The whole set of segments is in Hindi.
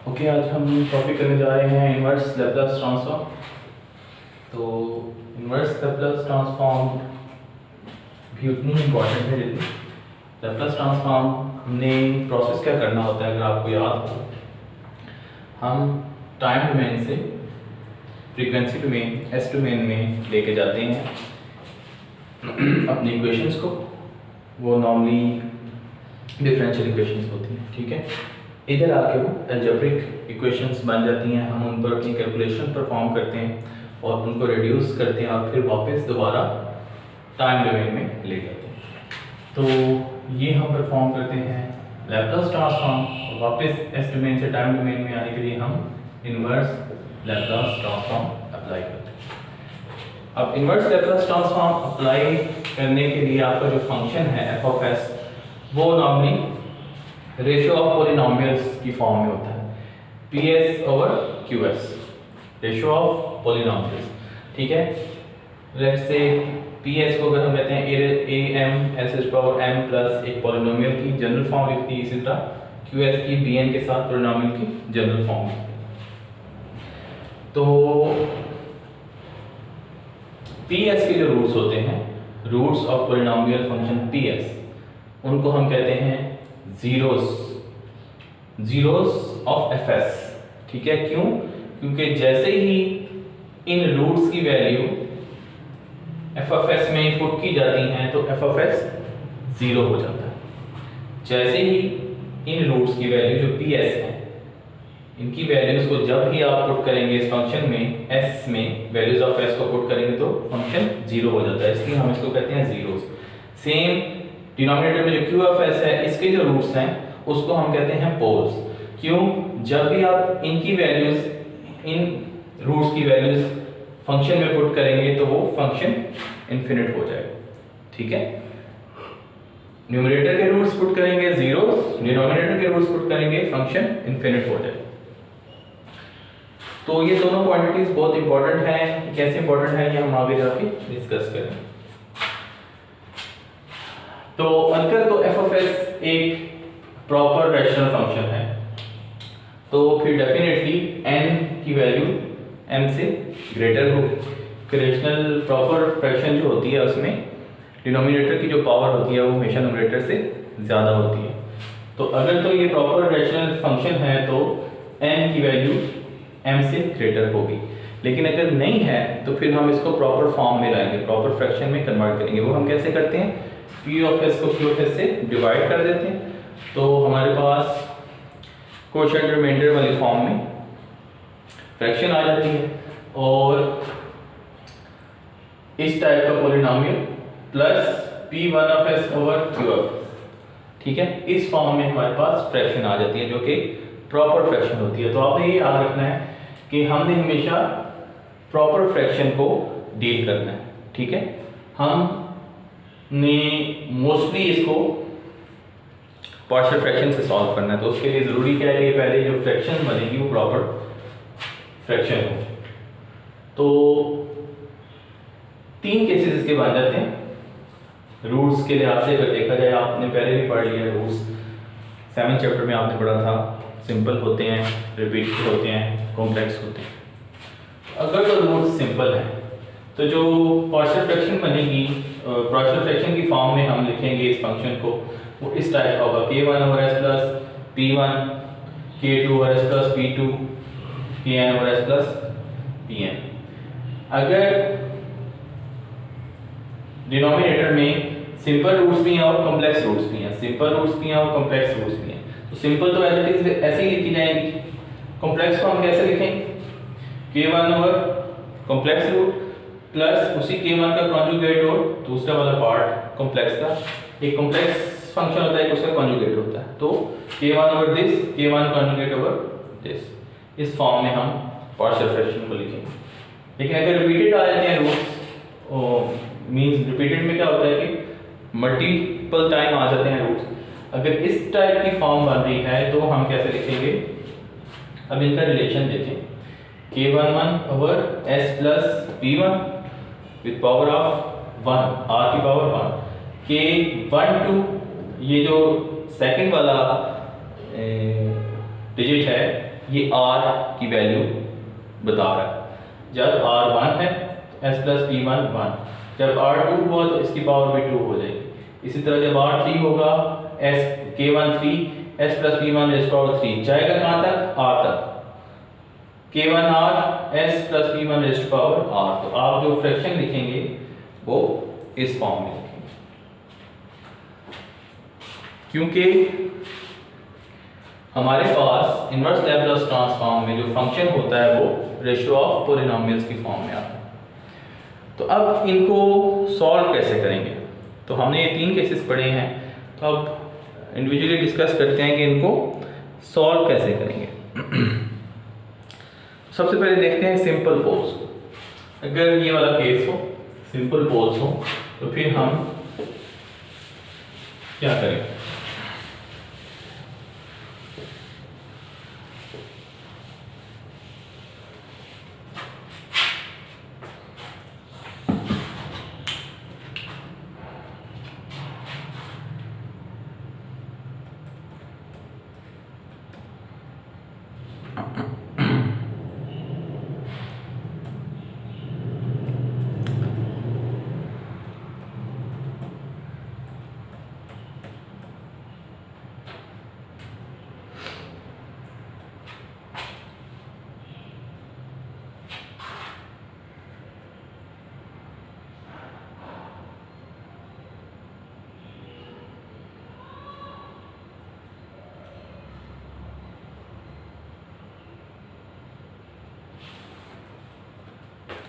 ओके, आज हम टॉपिक करने जा रहे हैं इन्वर्स लैप्लास ट्रांसफॉर्म। तो इन्वर्स लैप्लास ट्रांसफॉर्म भी उतनी ही इम्पॉर्टेंट है जितनी लैप्लास ट्रांसफॉर्म। हमने प्रोसेस क्या करना होता है, अगर आपको याद हो, हम टाइम डोमेन से फ्रीक्वेंसी डोमेन एस डोमेन में लेके जाते हैं अपनी इक्वेशंस को। वो नॉर्मली डिफरेंशियल इक्वेशंस होती हैं, ठीक है। इधर आके वो अलजेब्रिक इक्वेशंस बन जाती हैं, हम उन पर अपनी कैलकुलेशन परफॉर्म करते हैं और उनको रिड्यूस करते हैं और फिर वापस दोबारा टाइम डोमेन में ले जाते हैं। तो ये हम परफॉर्म करते हैं लैप्लास ट्रांसफॉर्म और वापस एस डोमेन से टाइम डोमेन में आने के लिए हम इन्वर्स लैप्लास ट्रांसफॉर्म अप्लाई करते हैं। अब इन्वर्स लैप्लास ट्रांसफॉर्म अप्लाई करने के लिए आपका जो फंक्शन है एफ ऑफ एस, वो नॉर्मली रेशियो ऑफ पॉलिनोमियल्स की फॉर्म में होता है, P S over Q S, ratio of polynomials, ठीक है। लेट्स से पी एस को अगर हम कहते हैं a m s h power m plus एक पॉलिनोमियल की जनरल फॉर्म लिखती है, इसी तरह क्यू एस की बी एन के साथ पॉलिनोमियल की जनरल फॉर्म। तो पी एस के जो रूट्स होते हैं, roots of polynomial function p s, उनको हम कहते हैं जीरोस ऑफ एफ एस, ठीक है। क्यों? क्योंकि जैसे ही इन रूट्स की वैल्यू एफ ऑफ एस में इनपुट की जाती हैं तो एफ ऑफ एस जीरो हो जाता है। जैसे ही इन रूट्स की वैल्यू जो पी एस है, इनकी वैल्यूज को जब ही आप पुट करेंगे इस फंक्शन में एस में, वैल्यूज ऑफ एस को पुट करेंगे तो फंक्शन जीरो हो जाता है, इसलिए हम इसको कहते हैं जीरोस। सेम डिनोमिनेटर में जो क्यू ऑफ एस है, इसके जो रूट्स हैं उसको हम कहते हैं पोल्स। क्यों? जब भी आप इनकी वैल्यूज, इन रूट्स की वैल्यूज फंक्शन में पुट करेंगे तो वो फंक्शन इनफिनिट हो जाएगा, ठीक है। न्यूमरेटर के रूट्स पुट करेंगे जीरोस, डिनोमिनेटर के रूट्स पुट करेंगे फंक्शन इनफिनिट हो जाएगा। तो ये दोनों क्वांटिटीज बहुत इंपॉर्टेंट हैं। कैसे इंपॉर्टेंट है ये हम आगे जाके डिस्कस करेंगे। तो अगर तो एफ ऑफ एस एक प्रॉपर रैशनल फंक्शन है तो फिर डेफिनेटली n की वैल्यू m से ग्रेटर होगी। रैशनल प्रॉपर फ्रैक्शन जो होती है उसमें डिनोमिनेटर की जो पावर होती है वो हमेशा न्यूमरेटर से ज़्यादा होती है। तो अगर तो ये प्रॉपर रैशनल फंक्शन है तो n की वैल्यू m से ग्रेटर होगी। लेकिन अगर नहीं है तो फिर हम इसको प्रॉपर फॉर्म में लाएंगे, प्रॉपर फ्रैक्शन में कन्वर्ट करेंगे। वो हम कैसे करते हैं? पी ऑफ एस को क्यू ऑफ एस से डिवाइड कर देते हैं, तो हमारे पास कोशेंट रिमाइंडर वाली फॉर्म में फ्रैक्शन आ जाती है और इस टाइप का polynomial plus P one of s over Q of S, ठीक है। इस फॉर्म में हमारे पास फ्रैक्शन आ जाती है जो कि प्रॉपर फ्रैक्शन होती है। तो आपने ये याद रखना है कि हमने हमेशा प्रॉपर फ्रैक्शन को डील करना है, ठीक है। हमने मोस्टली इसको पार्शियल फ्रैक्शन से सॉल्व करना है, तो उसके लिए ज़रूरी क्या है कि पहले जो फ्रैक्शन बनेगी वो प्रॉपर फ्रैक्शन हो। तो तीन केसेस इसके बन जाते हैं रूट्स के लिहाज से। अगर देखा जाए, आपने पहले भी पढ़ लिया रूट्स, 7th चैप्टर में आपने पढ़ा था, सिंपल होते हैं, रिपीटेड होते हैं, कॉम्प्लेक्स होते हैं। अगर तो रूट्स सिंपल है तो जो पार्शियल फ्रैक्शन बनेगी, पार्शियल फ्रैक्शन की फॉर्म में हम लिखेंगे इस फंक्शन को, वो इस टाइप का होगा, k1 over s plus p1, k2 over s plus p2, kn over s plus pn। अगर डिनोमिनेटर में सिंपल रूट्स भी हैं और कॉम्प्लेक्स रूट्स भी हैं, सिंपल रूट्स भी हैं और कॉम्प्लेक्स रूट्स भी हैं, तो सिंपल तो एज इट इज ऐसे ही लिखी जाएंगी। कॉम्प्लेक्स को हम कैसे लिखेंगे? k1 over complex root plus उसी k1 का कॉन्जुगेट और दूसरा वाला पार्ट कॉम्प्लेक्स का। एक कॉम्प्लेक्स फंक्शन होता है, उसका कॉन्जुगेट होता है, तो k1 over this, k1 conjugate over this, इस फॉर्म में हम पार्शियल फ्रैक्शन को लिखेंगे। लेकिन अगर रिपीटेड आ जाते हैं रूट्स, मींस रिपीटेड में क्या होता है कि मल्टीपल टाइम आ जाते हैं रूट्स। अगर इस टाइप की फॉर्म बन रही है तो हम कैसे लिखेंगे? अब इनका रिलेशन देखें, k11 over s plus p1 with power of 1, r की पावर 1, k12 ये जो सेकंड वाला डिजिट है ये r की वैल्यू बता रहा है। जब r 1 है s प्लस p1 1, जब r 2 हुआ तो इसकी पावर भी 2 हो जाएगी। इसी तरह जब r 3 होगा s k1 3 s plus p1 rays power 3 जाएगा कहाँ तक, r तक, k1 r s plus p1 rays power r। तो आप जो फ्रैक्शन लिखेंगे वो इस फॉर्म में लिखेंगे, क्योंकि हमारे पास इनवर्स लैप्लास ट्रांसफॉर्म में जो फंक्शन होता है वो रेशियो ऑफ पॉलिनोमियल्स की फॉर्म में आता है। तो अब इनको सॉल्व कैसे करेंगे, तो हमने ये 3 केसेस पढ़े हैं, तो अब इंडिविजुअली डिस्कस करते हैं कि इनको सॉल्व कैसे करेंगे। सबसे पहले देखते हैं सिंपल पोल्स को। अगर ये वाला केस हो, सिंपल पोल्स हो, तो फिर हम क्या करें।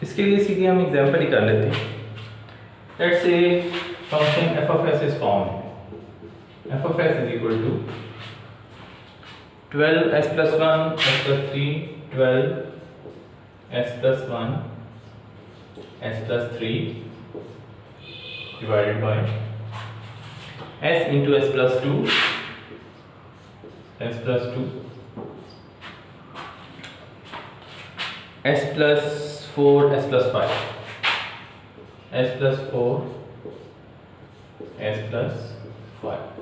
इसके लिए सीधे हम एग्जांपल ही कर लेते हैं। Let's say function f of s is form, f of s is equal to 12s plus 1 s plus 3 12 s plus 1 s plus 3 divided by s into s plus 2 s plus 2 s plus 4 s plus 5 s plus 4 s plus 5।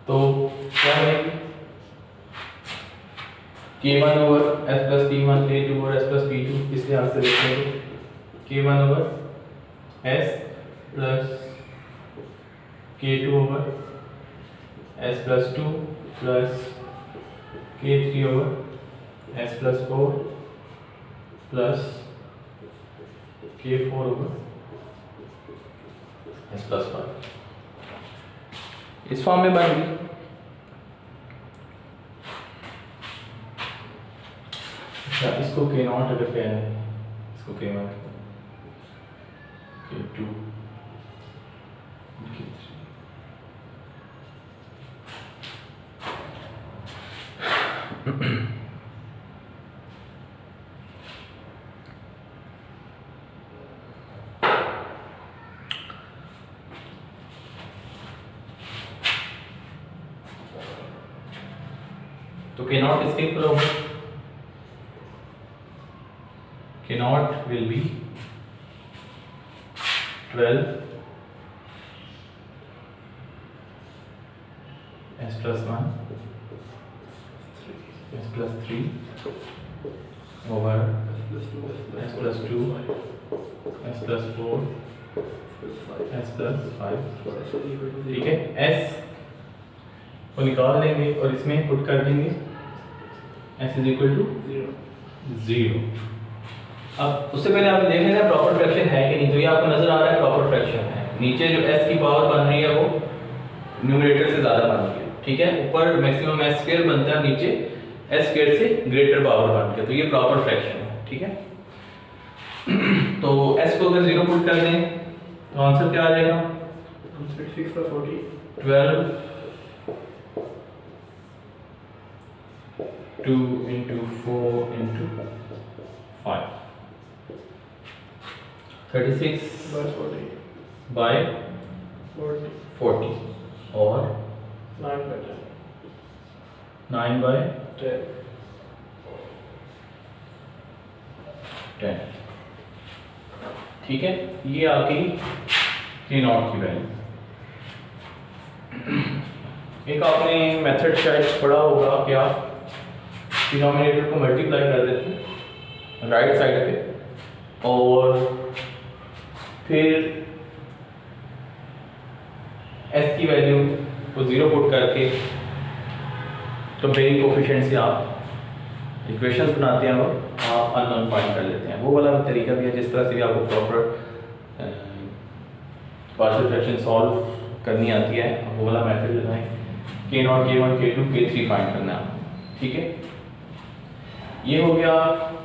तो क्या है k1 over s plus p1 k2 over s plus p2, इस लिहाज से देखेंगे k1 over s plus k2 over s plus 2 plus k3 over s plus 4 plus k4 over s plus 5, इस फॉर्म में बन गई। अच्छा, इसको k0 अगर कहना है, इसको k1 k2 तो k0 इसके इक्वल होगा, k0 will be 12 s plus 1 s plus 3 over s plus 2 s plus 4 s plus 5, ठीक है। s को निकाल देंगे और इसमें पुट कर देंगे s इज इक्वल टू 0। अब उससे पहले आप देख लेना प्रॉपर फ्रैक्शन है कि नहीं, तो ये आपको नजर आ रहा है प्रॉपर फ्रैक्शन है। नीचे जो s की पावर बन रही है वो न्यूमरेटर से ज़्यादा बन रही है, ठीक है। ऊपर मैक्सिमम s स्क्वायर बनता है, नीचे s स्क्वायर से ग्रेटर पावर बन रही है, तो ये प्रॉपर फ्रैक्शन है, ठीक है। तो s को अगर 0 पुट कर दें तो आंसर क्या आ जाएगा, 12 2 into 4 into 5 36 by 40 और 9 by 10, 10। ठीक है, ये आपकी K0 की वैल्यू। एक आपने मेथड शायद पढ़ा होगा कि आप डिनोमिनेटर को मल्टीप्लाई कर देते हैं राइट साइड पे और फिर s की वैल्यू को 0 पुट करके कंपेयरिंग कोफिशिएंट से आप इक्वेशंस बनाते हैं और आप अननोन फाइंड कर लेते हैं। वो वाला तरीका भी है जिस तरह से भी आपको प्रॉपर पार्शियल फ्रैक्शन सॉल्व करनी आती है, आप वो वाला मेथड लगाएं। K0, K1, K2, K3 find करना है। ठीक है, ये हो गया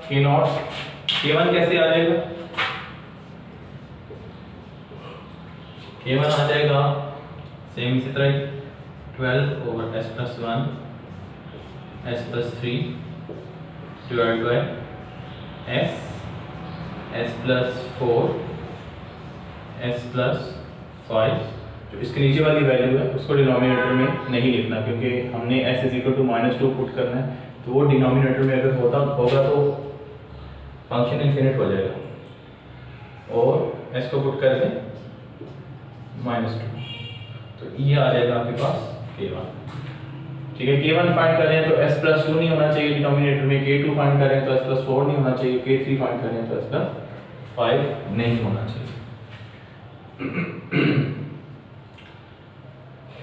K0। K1 कैसे आ जाएगा? K1 आ जाएगा सेम इसी तरह 12 over s plus 1 s plus 3 divide by s plus 4 s plus 5। जो इसके नीचे वाली वैल्यू है उसको डिनोमिनेटर में नहीं लिखना क्योंकि हमने s is equal to -2 put करना है, तो वो डिनोमिनेटर में अगर होगा तो फंक्शन इन्फिनिट हो जाएगा और s को पुट कर दें -2, तो ये आ जाएगा आपके पास K1। ठीक है, K1 फाइंड कर रहे हैं तो s प्लस 2 नहीं होना चाहिए डिनोमिनेटर में, K2 फाइंड कर रहे हैं तो s प्लस 4 नहीं होना चाहिए, K3 फाइंड कर रहे हैं तो s प्लस 5 नहीं होना चाहिए।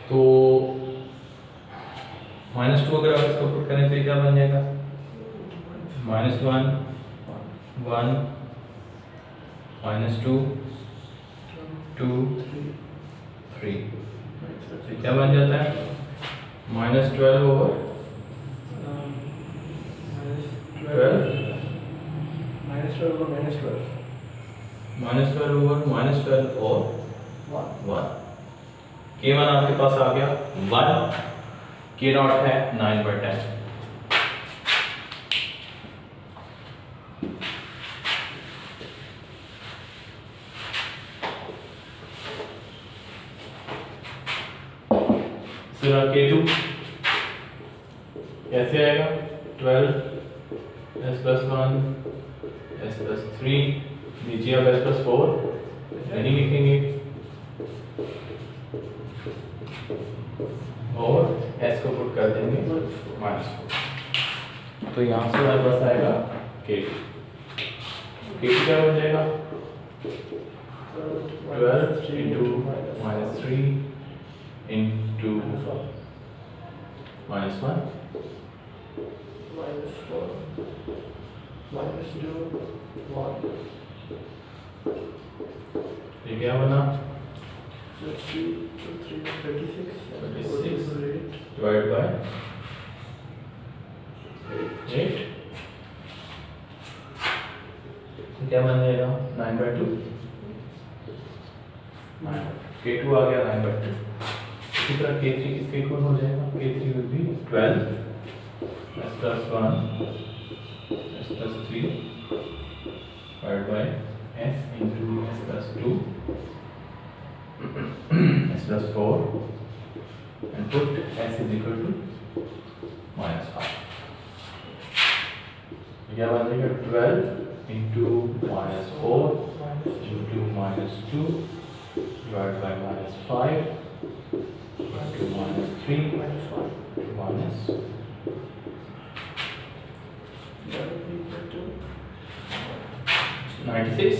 तो -2 अगर आप इसको पुट करें तो क्या बन जाएगा? -1 1 -2 2 3, तो क्या बन जाता है? -12 ओवर 12 -12 और 1। K1 आपके पास आ गया 1, K0 है 9/10। K2 कैसे आएगा? 12 s प्लस 1 s प्लस 3, नीचे अब s प्लस 4 नहीं लिखेंगे और s को पुट कर देंगे -4, तो यहाँ से हमारे पास आएगा K2 क्या बन जाएगा? 12 into -3 into -1 -4 -2 1। ये क्या बना? 36 divided by 8, क्या बन जाएगा? 9/2। K2 आ गया 9/2। इसी तरह K3 किसके इक्वल हो जाएगा? K3 will be 12 s plus 1 s plus 3 divided by s into s plus 2 s plus 4 and put s is equal to -5। क्या बन जाएगा? 12 into -4 into -2 divided by -5 to -3 to minus 96।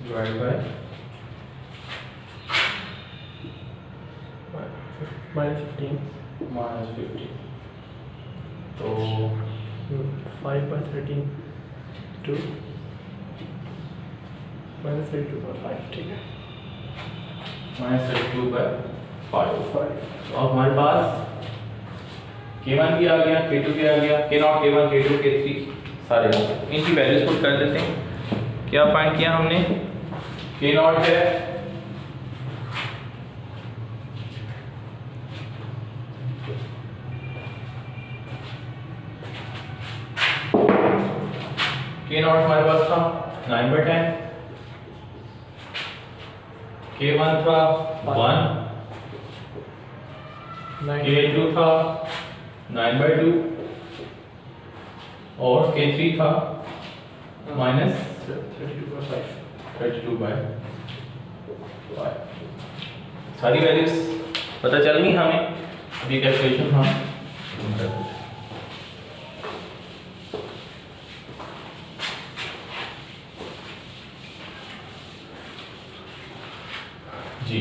divided by -15, तो 5/13 2 -32/5। ठीक है, -32/5। तो अब हमारे पास K1 भी आ गया, K2 भी आ गया, K0 K1 K2 K3 सारे इनकी वैल्यूज पुट कर देते हैं। क्या फाइंड किया हमने? K0 है K0 हमारे पास था 9/10, K1 था 1, K2 था 9/2 और K3 था माइनस 32/5। सारी वैल्यूज पता चल गई हमें। अभी कैलकुलेशन हम करते हैं। जी,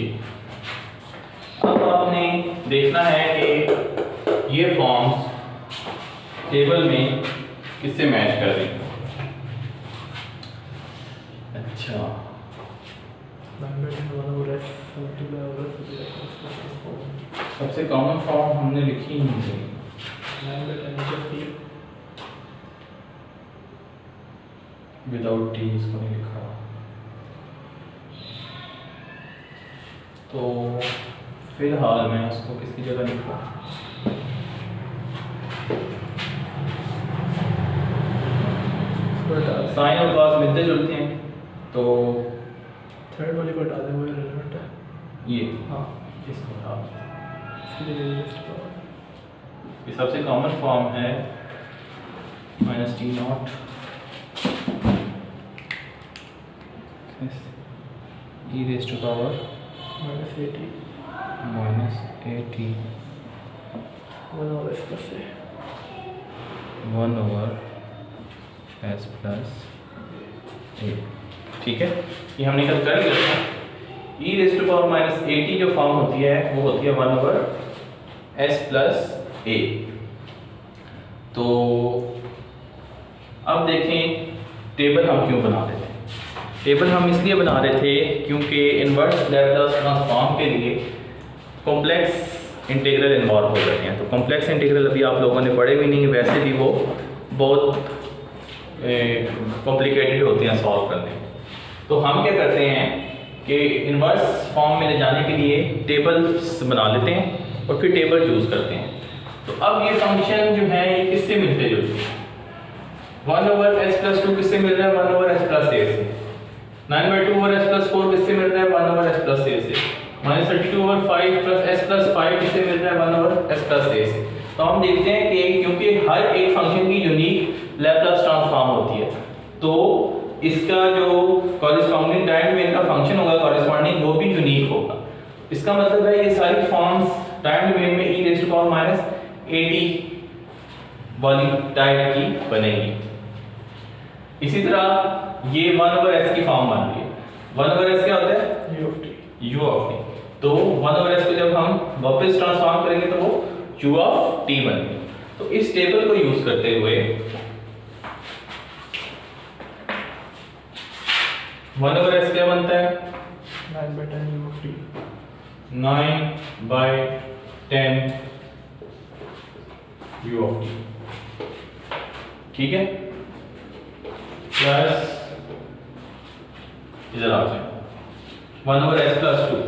अब आपने देखना है कि ये फॉर्म्स टेबल में किससे मैच कर रही हैं। अच्छा, सबसे कॉमन फॉर्म हमने लिखी ही नहीं। विदाउट टी इसको नहीं लिखा, तो फिलहाल मैं उसको किसकी जगह लिखूँ। साइन और कॉस मिलते जुलते हैं, तो थर्ड वाले को हटा दें, वो रिलेवेंट है। ये हाँ, इसको हटा दें। इसके लिए ये सबसे कॉमन फॉर्म है -T0 e raised to power -80 -80 1 और s plus a 1 over s plus a। ठीक है, ये हमने कल कर लिया था। e raised to power -80 जो फॉर्म होती है वो होती है 1 over s plus a। तो अब देखें टेबल हम क्यों बना रहे थे। टेबल हम इसलिए बना रहे थे क्योंकि इन्वर्स लैप्लास ट्रांसफॉर्म के लिए कॉम्प्लेक्स इंटीग्रल इन्वॉल्व हो जाते हैं। तो कॉम्प्लेक्स इंटीग्रल अभी आप लोगों ने पढ़े भी नहीं, वैसे भी वो बहुत कॉम्प्लिकेटेड होते हैं सॉल्व करने। तो हम क्या करते हैं कि इन्वर्स फॉर्म में ले जाने के लिए टेबल्स बना लेते हैं और फिर टेबल यूज़ करते हैं। तो अब ये फंक्शन जो है ये किससे मिलते जुलते हैं। 1 over s plus 2 किससे मिल रहा है, 1 over s plus a से। 9/2 over s plus 4 किससे मिल रहा है, 1 over s plus a से। -32 over 5 plus s plus 5 किससे मिल रहा है, 1 over s plus a से। तो हम देखते हैं कि क्योंकि हर एक फंक्शन की यूनिक लैप्लास ट्रांसफॉर्म होती है, तो इसका जो कॉरेस्पॉन्डिंग टाइम में इनका फंक्शन होगा कॉरेस्पॉन्डिंग वो भी यूनिक होगा। इसका मतलब है ये सारी फॉर्म्स टाइम डोमेन में e raised to power -80 वाली टाइप की बनेगी। इसी तरह ये 1 over s की फॉर्म बन रही है। 1 over s क्या होता है, u of t। तो 1 over s को जब हम वापस ट्रांसफॉर्म करेंगे तो वो u of t बनेगी। तो इस टेबल को यूज करते हुए 1 over s क्या बनता है, 9/10 u of t 9/10 u of t। ठीक है, प्लस इधर आ जाए 1 over s plus 2।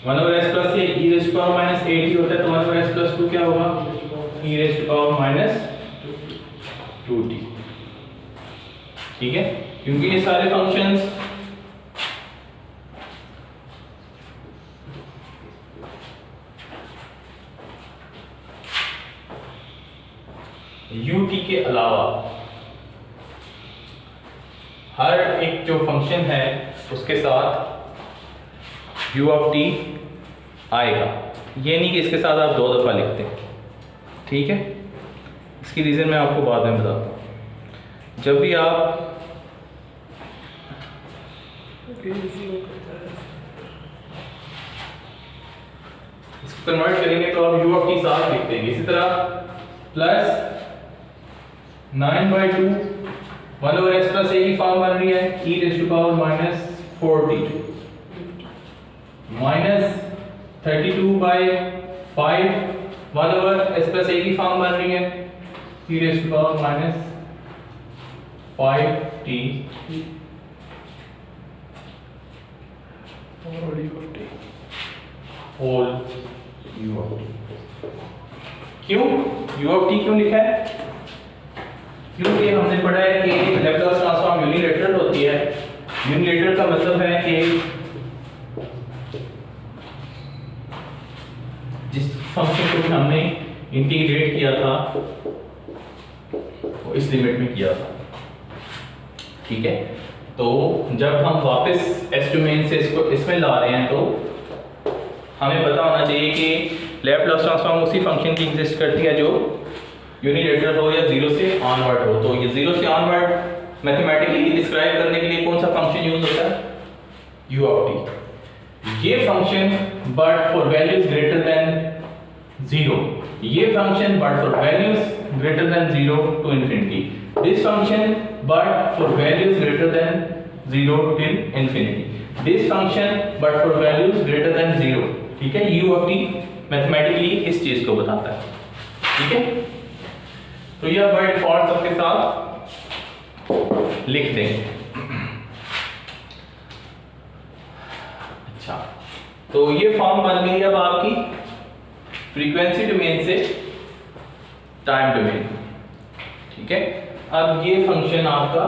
1 over s plus ये e raised to power -80 होता है, तो 1 over s plus 2 क्या होगा, e raised to power -2t। ठीक है, क्योंकि ये सारे फंक्शंस ut के अलावा हर एक जो फंक्शन है उसके साथ u of t आएगा। ये नहीं कि इसके साथ आप 2 दफ़ा लिखते हैं। ठीक है, इसकी रीज़न मैं आपको बाद में बताता हूँ। जब भी आप इसको कन्वर्ट करेंगे तो आप u of t साथ लिख देंगे। इसी तरह plus 9/2 1 over s plus a की फॉर्म बन रही है e raised to power -40 -32/5 1 over s plus a की फॉर्म बन रही है e raised to power -5t और u of t whole u of t। क्यों u of t क्यों लिखा है, क्योंकि हमने पढ़ा है कि लैप्लास ट्रांसफॉर्म यूनिलैटरल होती है। यूनिलैटरल का मतलब है कि जिस फंक्शन को भी हमने इंटीग्रेट किया था वो इस लिमिट में किया था। ठीक है, तो जब हम वापस एस डोमेन से इसको इसमें ला रहे हैं तो हमें पता होना चाहिए कि लैप्लास ट्रांसफॉर्म उसी फंक्शन की एग्जिस्ट करती है जो यूनिलेटरल हो या जीरो से ऑनवर्ड हो। तो ये जीरो से ऑनवर्ड मैथमेटिकली डिस्क्राइब करने के लिए कौन सा फंक्शन यूज होता है? u of t। ये function but for values greater than zero, ये function but for values greater than zero to infinity, this function but for values greater than zero till infinity, this function but for values greater than zero. ठीक है, u ऑफ t मैथमेटिकली इस चीज को बताता है। ठीक है, तो यह बाय डिफॉल्ट सबके साथ लिख देंगे। अच्छा, तो ये फॉर्म बन गई अब आपकी फ्रीक्वेंसी डोमेन से टाइम डोमेन। ठीक है, अब ये फंक्शन आपका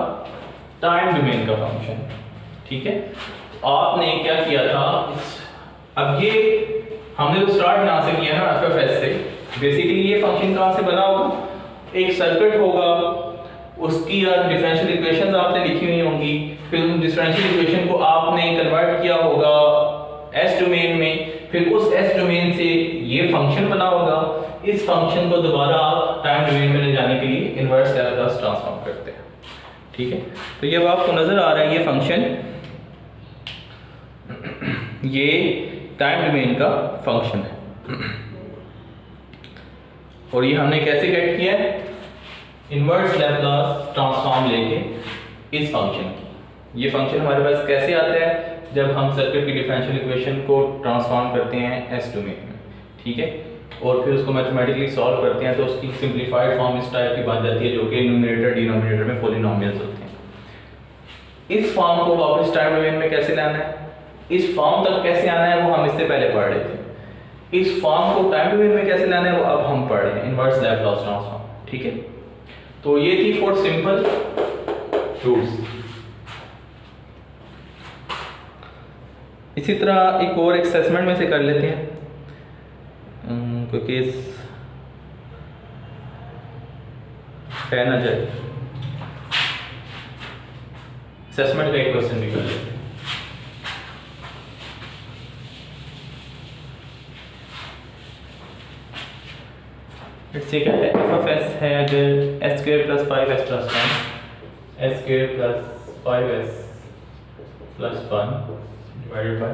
टाइम डोमेन का फंक्शन। ठीक है, आपने क्या किया था, अब ये हमने तो स्टार्ट यहां से किया ना एफएफएस से। बेसिकली ये फंक्शन कहां से बना होगा? एक सर्किट होगा, उसकी डिफरेंशियल इक्वेशंस आपने लिखी हुई होंगी, फिर उस डिफरेंशियल इक्वेशन को आपने कन्वर्ट किया होगा एस डोमेन में, फिर उस एस डोमेन से ये फंक्शन बना होगा। इस फंक्शन को दोबारा आप टाइम डोमेन में ले जाने के लिए इनवर्स लैप्लास ट्रांसफॉर्म करते हैं। ठीक है, तो ये अब आपको नजर आ रहा है ये फंक्शन, ये टाइम डोमेन का फंक्शन है। और ये हमने कैसे गेट किया है? इनवर्स लैप्लास ट्रांसफॉर्म लेके इस फंक्शन की। ये फंक्शन हमारे पास कैसे आता है? जब हम सर्किट की डिफरेंशियल इक्वेशन को ट्रांसफॉर्म करते हैं एस डोमेन में। ठीक है, और फिर उसको मैथमेटिकली सॉल्व करते हैं तो उसकी सिंपलीफाइड फॉर्म इस टाइप की बन जाती है जो कि न्यूमरेटर डिनोमिनेटर में पॉलिनोमियल्स होते हैं। इस फॉर्म को वापस टाइम डोमेन में कैसे लाना है, इस फॉर्म तक कैसे आना है, वो हम इससे पहले पढ़ रहे थे। इस फॉर्म को टाइम डोमेन में कैसे लाना है वो अब हम पढ़ रहे हैं, इनवर्स लैप्लास ट्रांसफॉर्म। ठीक है, तो ये थी 4 सिंपल रूल्स। इसी तरह एक और असेसमेंट में से कर लेते हैं, कोई केस है ना जाए, असेसमेंट का एक क्वेश्चन भी कर लेते हैं। इससे क्या है, एफ ऑफ एस है अगर S square plus 5s plus 1, S square plus 5s plus 1 divided by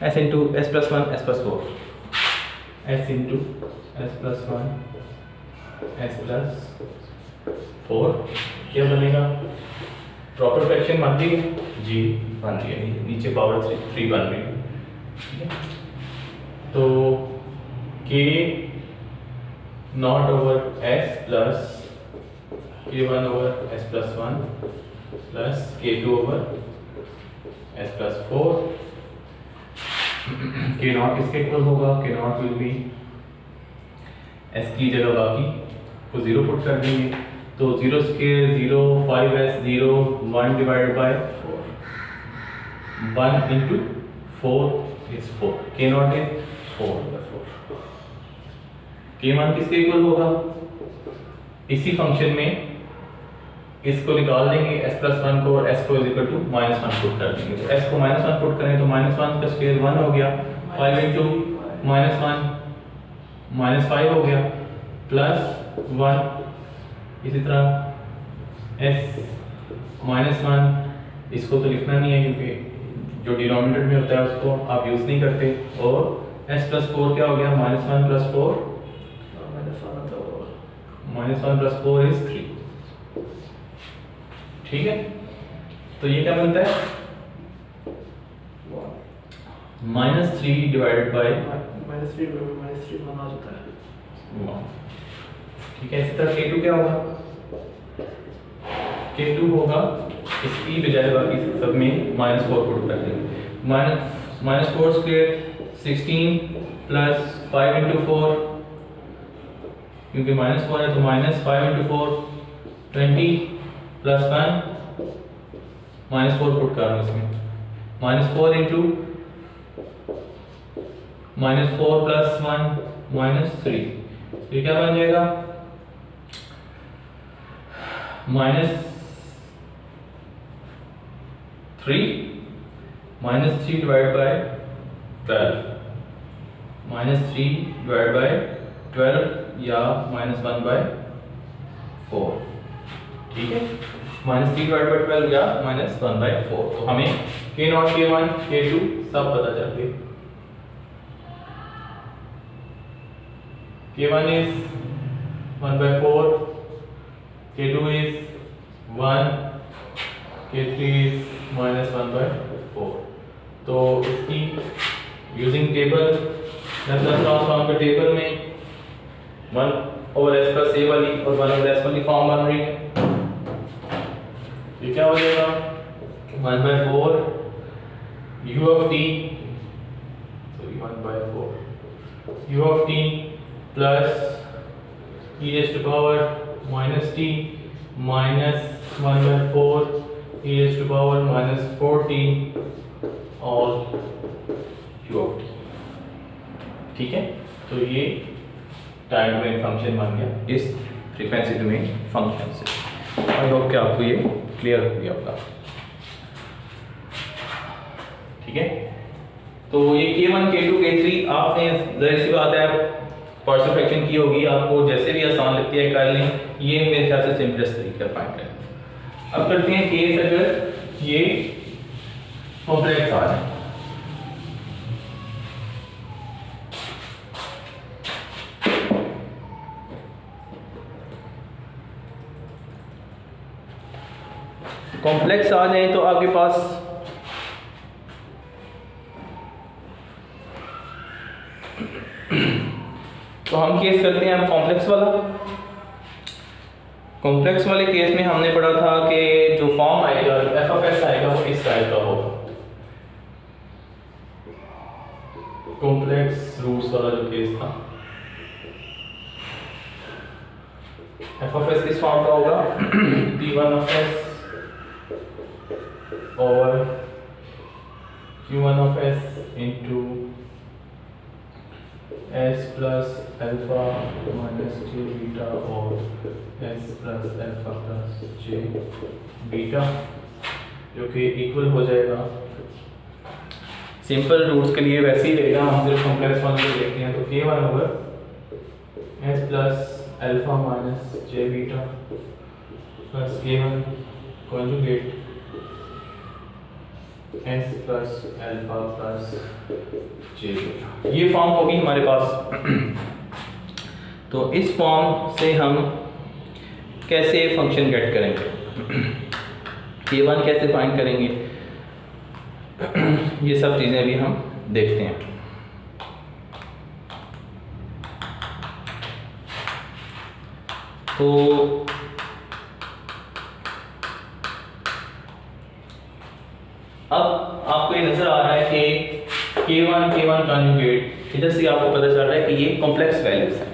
s into s plus 1 S plus 4, s into s plus 1 S plus 4, क्या बनेगा? प्रॉपर फ्रैक्शन बन रही है जी, बन रही है, नीचे पावर 3 बन रही है। ठीक है, तो k not over s plus k1 over s plus 1 plus k2 over s plus 4, k not किसके इक्वल होगा? k not will be s की जगह बाकी को 0 पुट कर देंगे, तो 0 square 0, 5s 0, 1 divided by 4, 1 into 4 is 4, k not is 4/4। k1 किसके इक्वल होगा? इसी फंक्शन में इसको निकाल देंगे s प्लस 1 को, और s को इक्वल टू -1 पुट कर देंगे। तो s को -1 पुट करें तो -1 का स्क्वायर 1 हो गया, 5 इंटू -1 -5 हो गया, प्लस 1। इसी तरह s -1, इसको तो लिखना नहीं है क्योंकि जो डिनोमिनेटर में होता है उसको आप यूज नहीं करते, और s प्लस 4 क्या हो गया? -1 प्लस 4, -1 प्लस 4 इज 3। ठीक है, तो ये क्या बनता है? -3 डिवाइडेड बाय -3 1 आ जाता है। 1। ठीक है, इसी तरह k2 क्या होगा? k2 होगा इसकी बजाय बाकी सब में -4 पुट कर देंगे, -4 स्क्वायर 16 प्लस 5 इंटू 4, क्योंकit -4 है तो -5 इंटू 4 20 प्लस 1, -4 पुट कर रहा हूँ इसमें, -4 इंटू -4 + 1 -3, तो ये क्या बन जाएगा -3 -3 डिवाइड बाय 12 -3 डिवाइड बाय 12 या -1/4, ठीक है। -3 डिवाइड बाय 12 या -1/4, तो हमें K0 K1 K2 सब पता चल गए। K1 is 1/4, K2 is 1, K3 is -1/4। तो इसकी यूजिंग टेबल लैप्लास ट्रांसफॉर्म के टेबल में 1/s + a वाली और 1/s वाली फॉर्म बन रही है। ये क्या हो जाएगा 1/4 u of t, sorry 1/4 u of t plus e raised to power -t minus 1/4 e raised to power -4t और u of t, ठीक है। तो ये टाइम डोमेन फंक्शन बन गया इस फ्रीक्वेंसी डोमेन फंक्शन से। आई होप कि आपको ये क्लियर हो गया होगा, ठीक है। तो ये K1 K2 K3 आपने जाहिर सी बात है पार्शियल फ्रैक्शन की होगी, आपको जैसे भी आसान लगती है कर लें। ये मेरे ख्याल से सिंपलेस्ट तरीका फाइंड करने। अब करते हैं केस अगर ये कॉम्प्लेक्स आ जाए। कॉम्प्लेक्स आ जाए तो आपके पास तो हम केस करते हैं अब कॉम्प्लेक्स वाला। कॉम्प्लेक्स वाले केस में हमने पढ़ा था कि जो फॉर्म आएगा f(s) आएगा वो इस टाइप का होगा। कॉम्प्लेक्स रूट्स वाला जो केस था f(s) किस फॉर्म का होगा p1(s) और q1(s) into s plus alpha minus j beta और s plus alpha plus j beta, जो कि इक्वल हो जाएगा। सिंपल रूट्स के लिए वैसे ही रहेगा, हम सिर्फ कॉम्प्लेक्स वाले को देखते हैं। तो k1 over s plus alpha minus j beta plus k1 conjugate s plus alpha plus j beta, ये फॉर्म होगी हमारे पास। तो इस फॉर्म से हम कैसे फंक्शन गेट करेंगे, k1 कैसे फाइंड करेंगे, ये सब चीज़ें भी हम देखते हैं। तो अब आपको ये नजर आ रहा है कि K1 कॉन्जुगेट, इधर से आपको पता चल रहा है कि ये कॉम्प्लेक्स वैल्यूज हैं।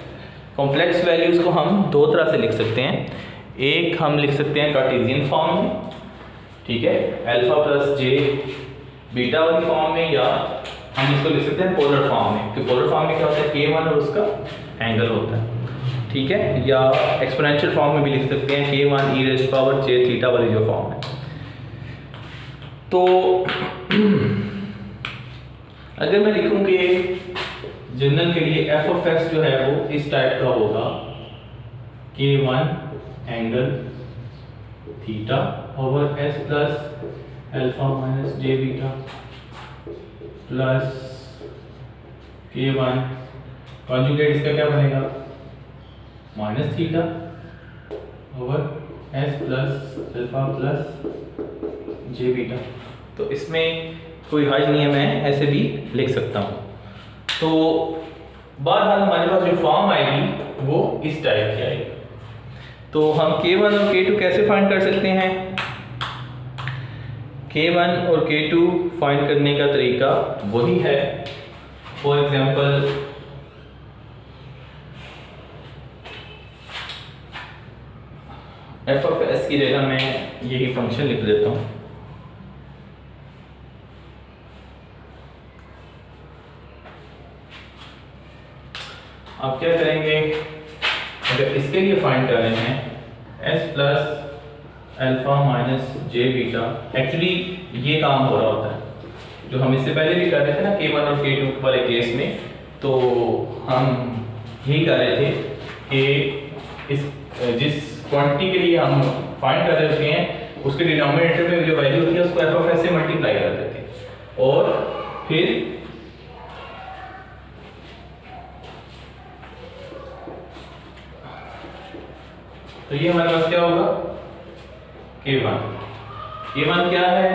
कॉम्प्लेक्स वैल्यूज को हम दो तरह से लिख सकते हैं। एक हम लिख सकते हैं कार्टेशियन फॉर्म में, ठीक है, अल्फा प्लस जे बीटा वाली फॉर्म में, या हम इसको लिख सकते हैं पोलर फॉर्म में, कि पोलर फॉर्म में क्या होता है K1 और उसका एंगल होता है, ठीक है। या एक्सपोनेंशियल फॉर्म में भी लिख सकते हैं K1 e raised to power j theta वाली जो फॉर्म है। तो अगर मैं लिखूं कि जनरल के लिए f(s) जो है वो इस टाइप का होगा, K1 angle theta over s plus alpha minus J beta plus K1 conjugate इसका क्या बनेगा minus theta over s plus alpha plus J beta. तो इसमें कोई हर्ज नहीं है, मैं ऐसे भी लिख सकता हूँ। तो बहरहाल हमारे पास जो फॉर्म आएगी वो इस टाइप की आएगी। तो हम K1 और K2 कैसे फाइंड कर सकते हैं? K1 और K2 फाइंड करने का तरीका वही है। फॉर एग्जांपल f(s) की जगह मैं यही फंक्शन लिख देता हूँ। आप क्या करेंगे, अगर इसके लिए फाइंड कर रहे हैं S plus alpha minus J beta, actually ये काम हो रहा होता है जो हम इससे पहले भी कर रहे थे ना K1 और K2 वाले केस में। तो हम यही कर रहे थे कि इस जिस क्वांटिटी के लिए हम फाइंड कर रहे हैं उसके डिनोमिनेटर में जो वैल्यू होती है उसको एफ ऑफ एस से मल्टीप्लाई कर देते हैं, और फिर तो ये हमारे पास क्या होगा K1 क्या है,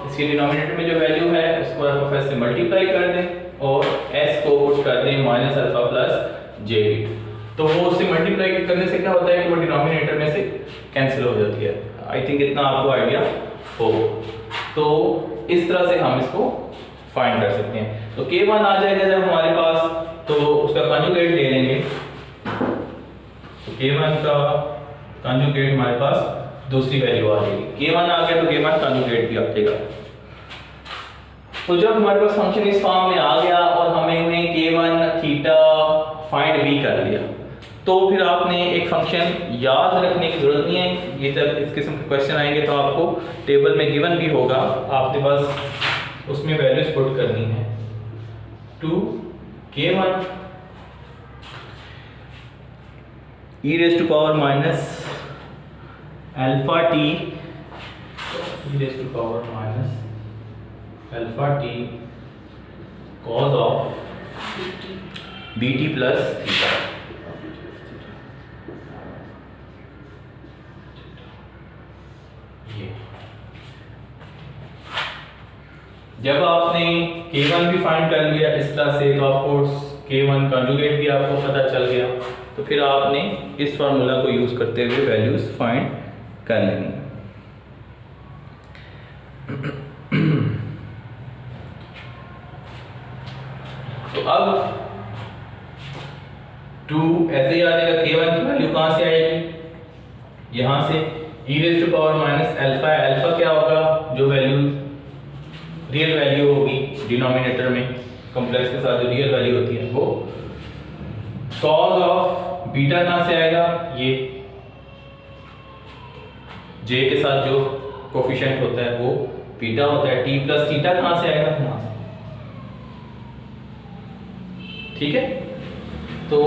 इसके डिनोमिनेटर में जो वैल्यू है उसको एफ ऑफ एस से मल्टीप्लाई कर दें और s को पुट कर दें minus alpha plus J beta. तो वो उससे मल्टीप्लाई करने से क्या होता है कि वो डिनोमिनेटर में से कैंसिल हो जाती है। आई थिंक इतना आपको आइडिया हो। तो इस तरह से हम इसको फाइंड कर सकते हैं। तो K1 आ जाएगा जब हमारे पास, तो उसका कंजुगेट ले लेंगे। तो K1 का कंजुगेट हमारे पास दूसरी वैल्यू आ जाएगी। K1 आ गया तो K1 कंजुगेट भी आ जाएगा। तो जब हमारे पास फंक्शन इस फॉर्म में आ गया और हमने K1 थीटा फाइंड भी कर लिया, तो फिर आपने एक फंक्शन याद रखने की जरूरत नहीं है। ये जब इस किस्म के क्वेश्चन आएंगे तो आपको टेबल में गिवन भी होगा, आपके पास उसमें वैल्यूज पुट करनी है। 2K1 e raised to power minus alpha t e raised to power minus alpha t cos of bt plus theta। जब आपने K1 भी फाइंड कर लिया इस तरह से, तो आपको K1 कंजुगेट भी आपको पता चल गया, तो फिर आपने इस फार्मूला को यूज करते हुए वैल्यूज फाइंड कर लेंगे। तो अब 2 ऐसे ही आ जाएगा। K1 की वैल्यू कहां से आएगी, यहां से e raised to power minus alpha. Alpha क्या होगा, जो वैल्यू रियल वैल्यू होगी डिनोमिनेटर में, कॉम्प्लेक्स के साथ जो रियल वैल्यू होती है वो। कॉज ऑफ बीटा कहां से आएगा, ये जे के साथ जो कोफिशिएंट होता है वो बीटा होता है। टी प्लस थीटा कहां से आएगा, यहां से। ठीक है, तो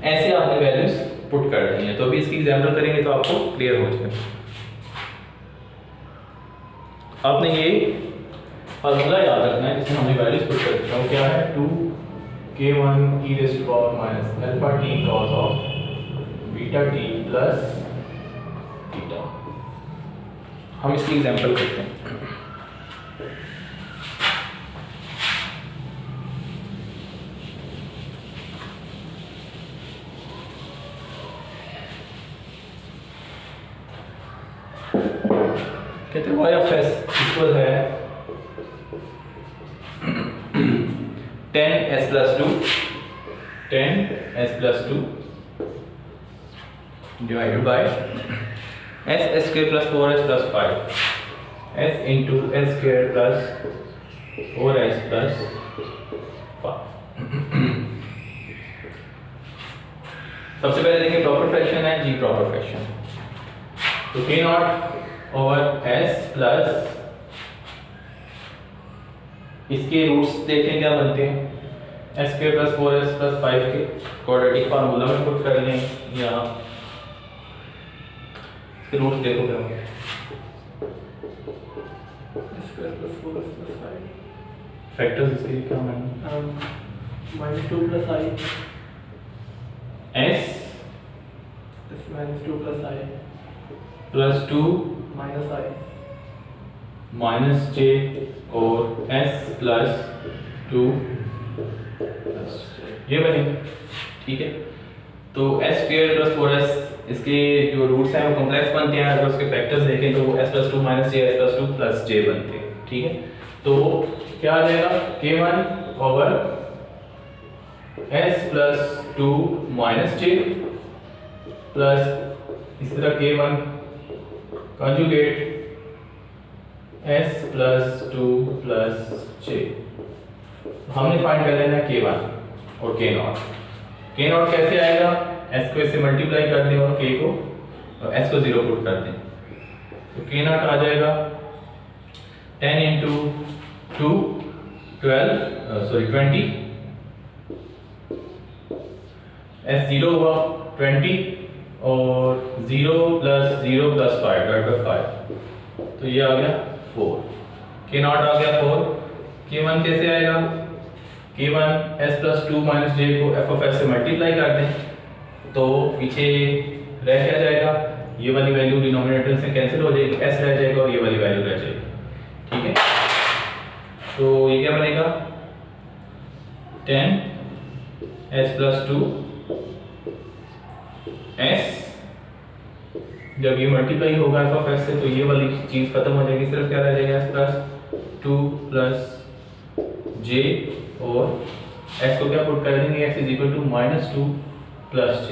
ऐसे आपने वैल्यूज पुट कर दी है। तो अभी इसकी एग्जांपल करेंगे तो आपको क्लियर हो जाएगा। आपने ये फार्मूला याद रखना है जिसमें हमने वैल्यूज पुट कर दी है। क्या है, 2K1 e raised to power minus alpha t cos of beta t plus theta। हम इसकी एग्जांपल करते हैं। कहते हैं y of s इक्वल है 10s plus 2 divided by s square plus 4s plus 5 s into s square plus 4s plus 5। सबसे पहले देखें प्रॉपर फ्रैक्शन है, जी प्रॉपर फ्रैक्शन। तो k not over s plus इसके रूट्स देखें क्या बनते हैं, s square plus 4s plus 5 के क्वाड्रेटिक फार्मूला में पुट कर लें, या इसके रूट्स देखो क्या होंगे। Square plus 4s plus 5 factors इसके क्या होंगे, -2 plus i s -2 plus i plus 2 minus i minus j और s प्लस 2 प्लस ये बनेगा। ठीक है, तो s स्क्वायर प्लस 4s इसके जो रूट्स हैं वो कॉम्प्लेक्स बनते हैं। अगर उसके फैक्टर्स देखें तो s plus 2 minus j s plus 2 plus j बनते हैं। ठीक है, तो क्या आ जाएगा, k1 over s plus 2 minus j plus इस तरह k1 conjugate s plus 2 plus j। हमने फाइंड कर लेना k1 और k नॉट। के नॉट कैसे आएगा, एस को इससे मल्टीप्लाई कर दें और के को एस को 0 पुट कर दें, तो के नॉट आ जाएगा 10 इंटू 2 20, एस 0 हुआ 20 और 0 प्लस 0 प्लस 5 डिवाइड बाय 5, तो ये आ गया 4, के नॉट आ गया 4, k1 कैसे आएगा, k1 s plus 2 minus j को f ऑफ s से मल्टीप्लाई कर दें तो पीछे रह क्या जाएगा, ये वाली वैल्यू डिनोमिनेटर से कैंसिल हो जाएगी, s रह जाएगा और ये वाली वैल्यू रह जाएगी, ठीक है। तो ये क्या बनेगा 10 s प्लस 2 s, जब ये मल्टीप्लाई होगा f ऑफ s से तो ये वाली चीज खत्म हो जाएगी, सिर्फ क्या रह जाएगा s प्लस 2 प्लस j और s को क्या पुट कर देंगे, x is equal to -2 plus j,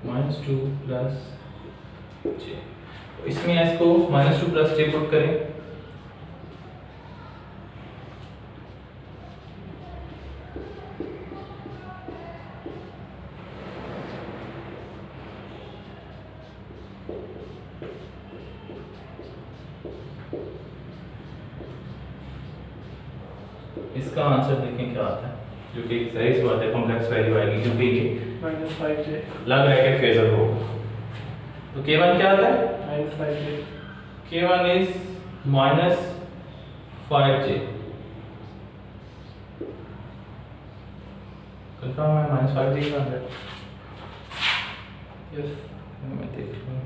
-2 plus j, इसमें s को -2 प्लस j पुट करें इसका आंसर देखें क्या आता है, जो कि सही सी बात है, कॉम्प्लेक्स वैल्यू आएगी क्योंकि ये -5j लग रहा है कि फेजर होगा। तो k1 क्या आता है, -5j, k1 is -5j, confirm है -5j का आंसर, यस मैं देख लूं,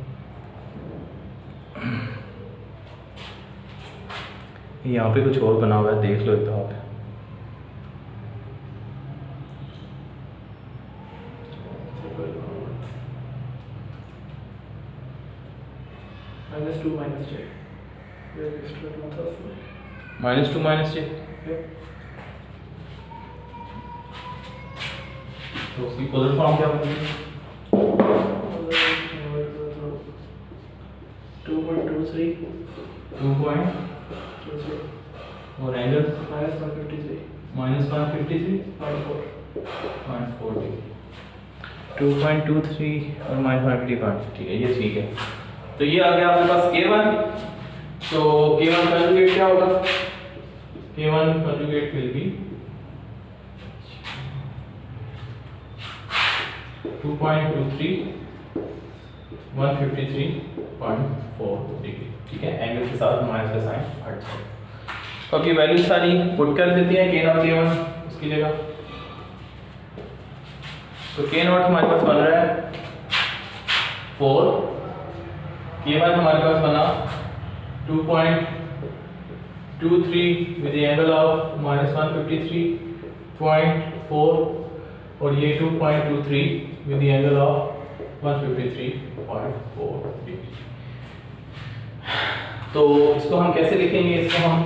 यहाँ पे कुछ और बना हुआ है, देख लो एक दफा पे। -2 minus j, where is it? -2 minus j, तो उसकी पोलर फॉर्म क्या बनेगी, 2.23 और एंगल -153 -153 0.4 0.4 डिग्री, 2.23 और -155, ठीक है, ये ठीक है। तो ये आ गया आपके पास k1, तो k1 कंजुगेट क्या होगा, k1 conjugate will be 2.23 153.4 degree, ठीक है, एंगल के साथ माइनस का साइन हट जाएगा। तो अब ये वैल्यू सारी पुट कर देती हैं k0 k1 उसकी जगह, तो k0 हमारे पास बन रहा है 4, k1 हमारे पास बना 2.23 विद द एंगल ऑफ -153.4 और ये 2.23 with the angle of 153.4 degree. तो इसको हम कैसे लिखेंगे, इसको हम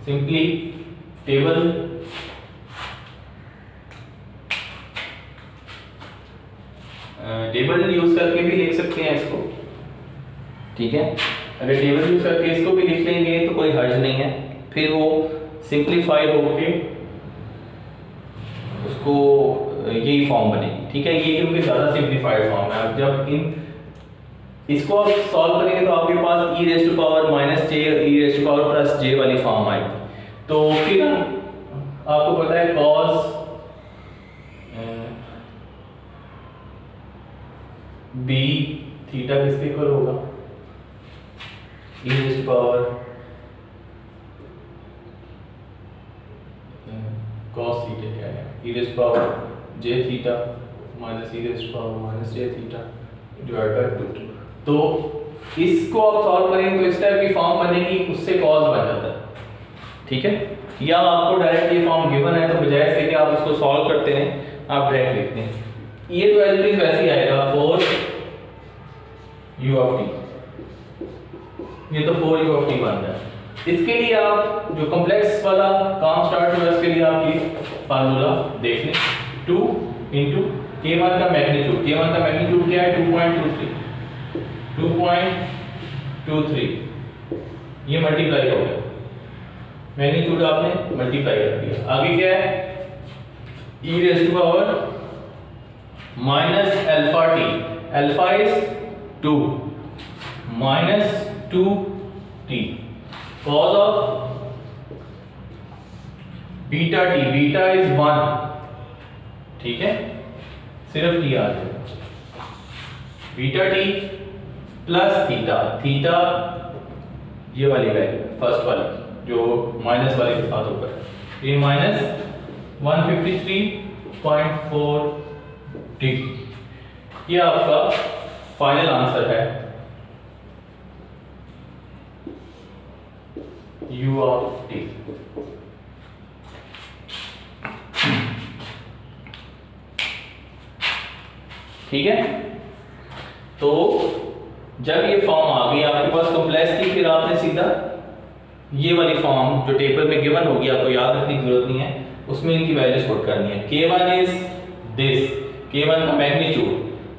सिंपली टेबल यूज करके भी लिख सकते हैं इसको, ठीक है। अगर टेबल यूज करके इसको भी लिख लेंगे तो कोई हर्ज नहीं है, फिर वो सिंप्लीफाई होके उसको यही फॉर्म बनेगी, ठीक है। ये क्योंकि ज़्यादा सिंप्लीफाइड फॉर्म है, अब जब इसको आप सॉल्व करेंगे तो आपके पास e raise to power -j e raise to power +j वाली फॉर्म आएगी। तो फिर आपको पता है cos b थीटा किसके इक्वल होगा, e raise to power cos theta क्या है, e raise to power j theta minus e raise to power -j theta divide by 2। तो इसको आप सॉल्व करेंगे तो इस टाइप की फॉर्म बनेगी, उससे cos बन जाता है, ठीक है। या आपको डायरेक्ट ये फॉर्म गिवन है तो बजाय से कि आप इसको सॉल्व करते हैं आप डायरेक्ट लिखते हैं, ये तो एज इट इज वैसे ही आएगा 4 u ऑफ t, ये तो 4 u ऑफ t बन रहा है। इसके लिए आप जो कॉम्प्लेक्स वाला काम स्टार्ट हुआ उसके लिए आप ये फार्मूला देख लें, 2 इंटू k1 का मैग्नीट्यूड, k1 का मैग्नीट्यूड क्या है 2.23, ये मल्टीप्लाई हो गया, मैग्नीट्यूड आपने मल्टीप्लाई कर दिया। आगे क्या है e raised to power minus alpha t. Alpha is 2 minus 2t cos of beta t. Beta is 1, ठीक है, सिर्फ t आ जाएगा। Beta t plus theta, theta ये वाली वैल्यू फर्स्ट वाली जो माइनस वाले के साथ ऊपर, ये माइनस 153.4 डिग्री। ये आपका फाइनल आंसर है u ऑफ t। ठीक है, तो जब ये फॉर्म आ गई आपके पास कॉम्प्लेक्स की, फिर आपने सीधा ये वाली फॉर्म जो टेबल में गिवन होगी, आपको याद रखने की जरूरत नहीं है, उसमें इनकी वैल्यूज पुट करनी है। k1 इज दिस, k1 का मैग्नीट्यूड,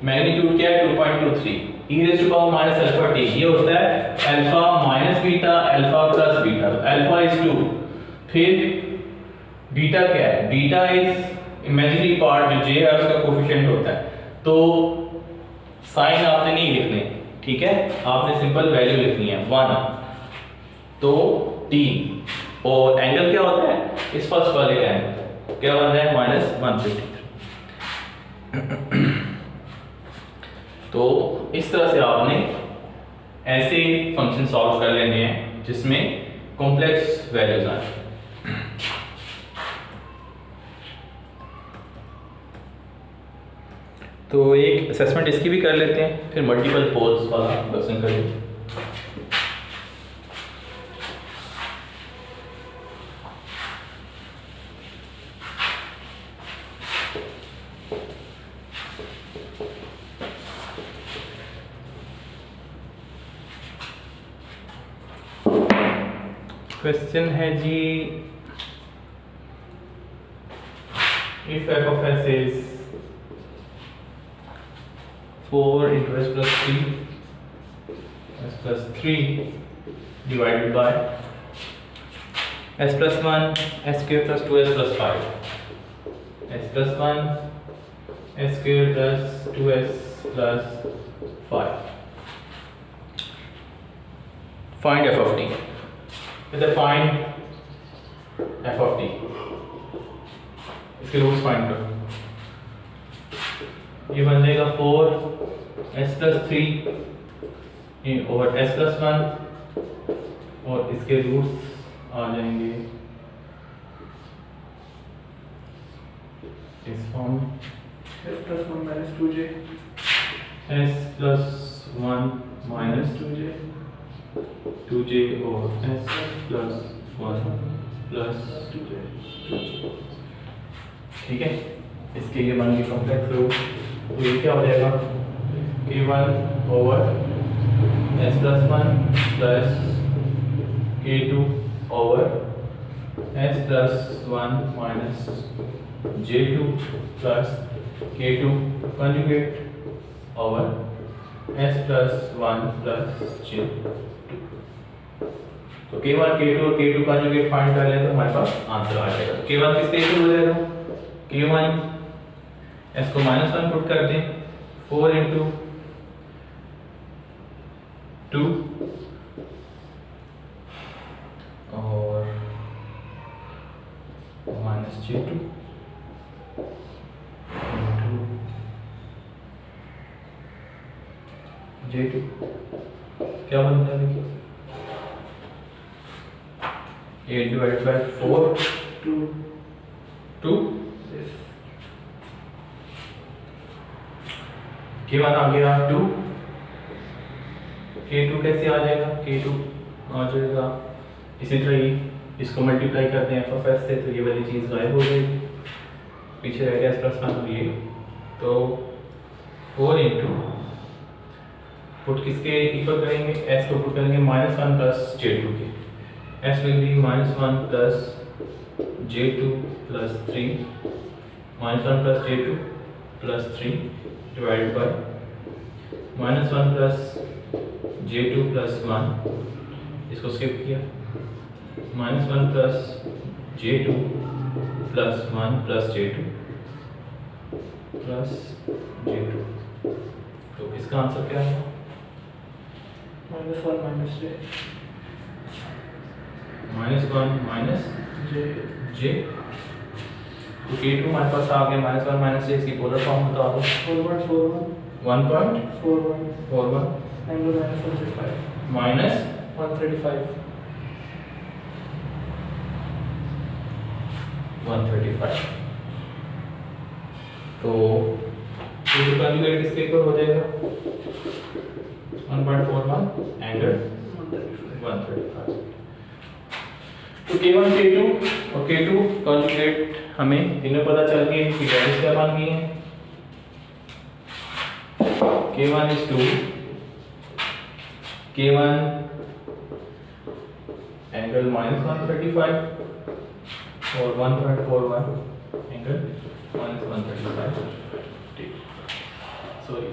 मैग्नीट्यूड क्या है 2.23 e raised to power minus alpha t, ये होता है alpha minus beta, alpha plus beta, alpha is 2, फिर बीटा क्या है, बीटा इज इमेजिनरी पार्ट जो j है उसका कोफिशिएंट होता है, तो साइन आपने नहीं लिखने, ठीक है, आपने सिंपल वैल्यू लिखनी है 1, तो t, और एंगल क्या होता है इस फर्स्ट वाले का एंगल क्या बन रहा है -153। तो इस तरह से आपने ऐसे फंक्शन सॉल्व कर लेने हैं जिसमें कॉम्प्लेक्स वैल्यूज आए। तो एक असेसमेंट इसकी भी कर लेते हैं, फिर मल्टीपल पोल्स वाला क्वेश्चन कर लेते हैं। क्वेश्चन है जी, if f of s is 4 into s plus 3 divided by s plus 1 s square plus 2s plus 5, s plus 1 s square plus 2s plus 5, find f of t। तो फाइंड f of t, इसके रूट्स फाइंड करो। ये बन जाएगा 4s plus 3 और s plus 1, और इसके रूट्स आ जाएंगे इस फॉर्म में, s plus 1 minus 2j, s plus 1 minus 2j और s plus 1 plus 2j, ठीक है। इसके ये मान के कॉम्प्लेक्स रूट, तो ये क्या हो जाएगा k1 over s plus 1 plus k2 over s plus 1 minus j2 plus k2 conjugate over s plus 1 plus j2। तो k1 k2 और k2 कंजुगेट फाइंड कर लें तो हमारे पास आंसर आ जाएगा। तो k1 किस तरीके से हो जाएगा, k1 s को -1 पुट कर दें, 4 into 2 और माइनस j2 j2 क्या बनता है देखिए, 8 divided by 4 2 k1 आ गया 2, k2 कैसे आ जाएगा, k2 आ जाएगा इसी तरह ही, इसको मल्टीप्लाई करते हैं f of s से, तो ये वाली चीज़ गायब हो जाएगी, पीछे रह गया s plus 1 और ये, तो 4 into पुट किसके इक्वल करेंगे, s को पुट करेंगे -1 प्लस j2 के, s will be -1 plus j2 plus 3, -1 plus j2 plus 3 divided by -1 plus j2 plus 1, इसको स्किप किया, -1 plus j2 plus 1 plus j2 plus J2। तो इसका आंसर क्या है? -1 -j -1 माइनस j। तो K2 हमारे पास आ गया -1 -j। इसकी पोलर फॉर्म बता दो। 4.41 1.41 एंगल -135 माइनस 135 135। तो कंजुगेट किसके इक्वल हो जाएगा? 1.41 एंगल 135। तो K1 K2 और K2 कंजुगेट हमें इन्हें पता चल गई कि वैल्यूज क्या बन गई हैं। K1 is 2, K1 एंगल -135 और 1.41 एंगल -135, सॉरी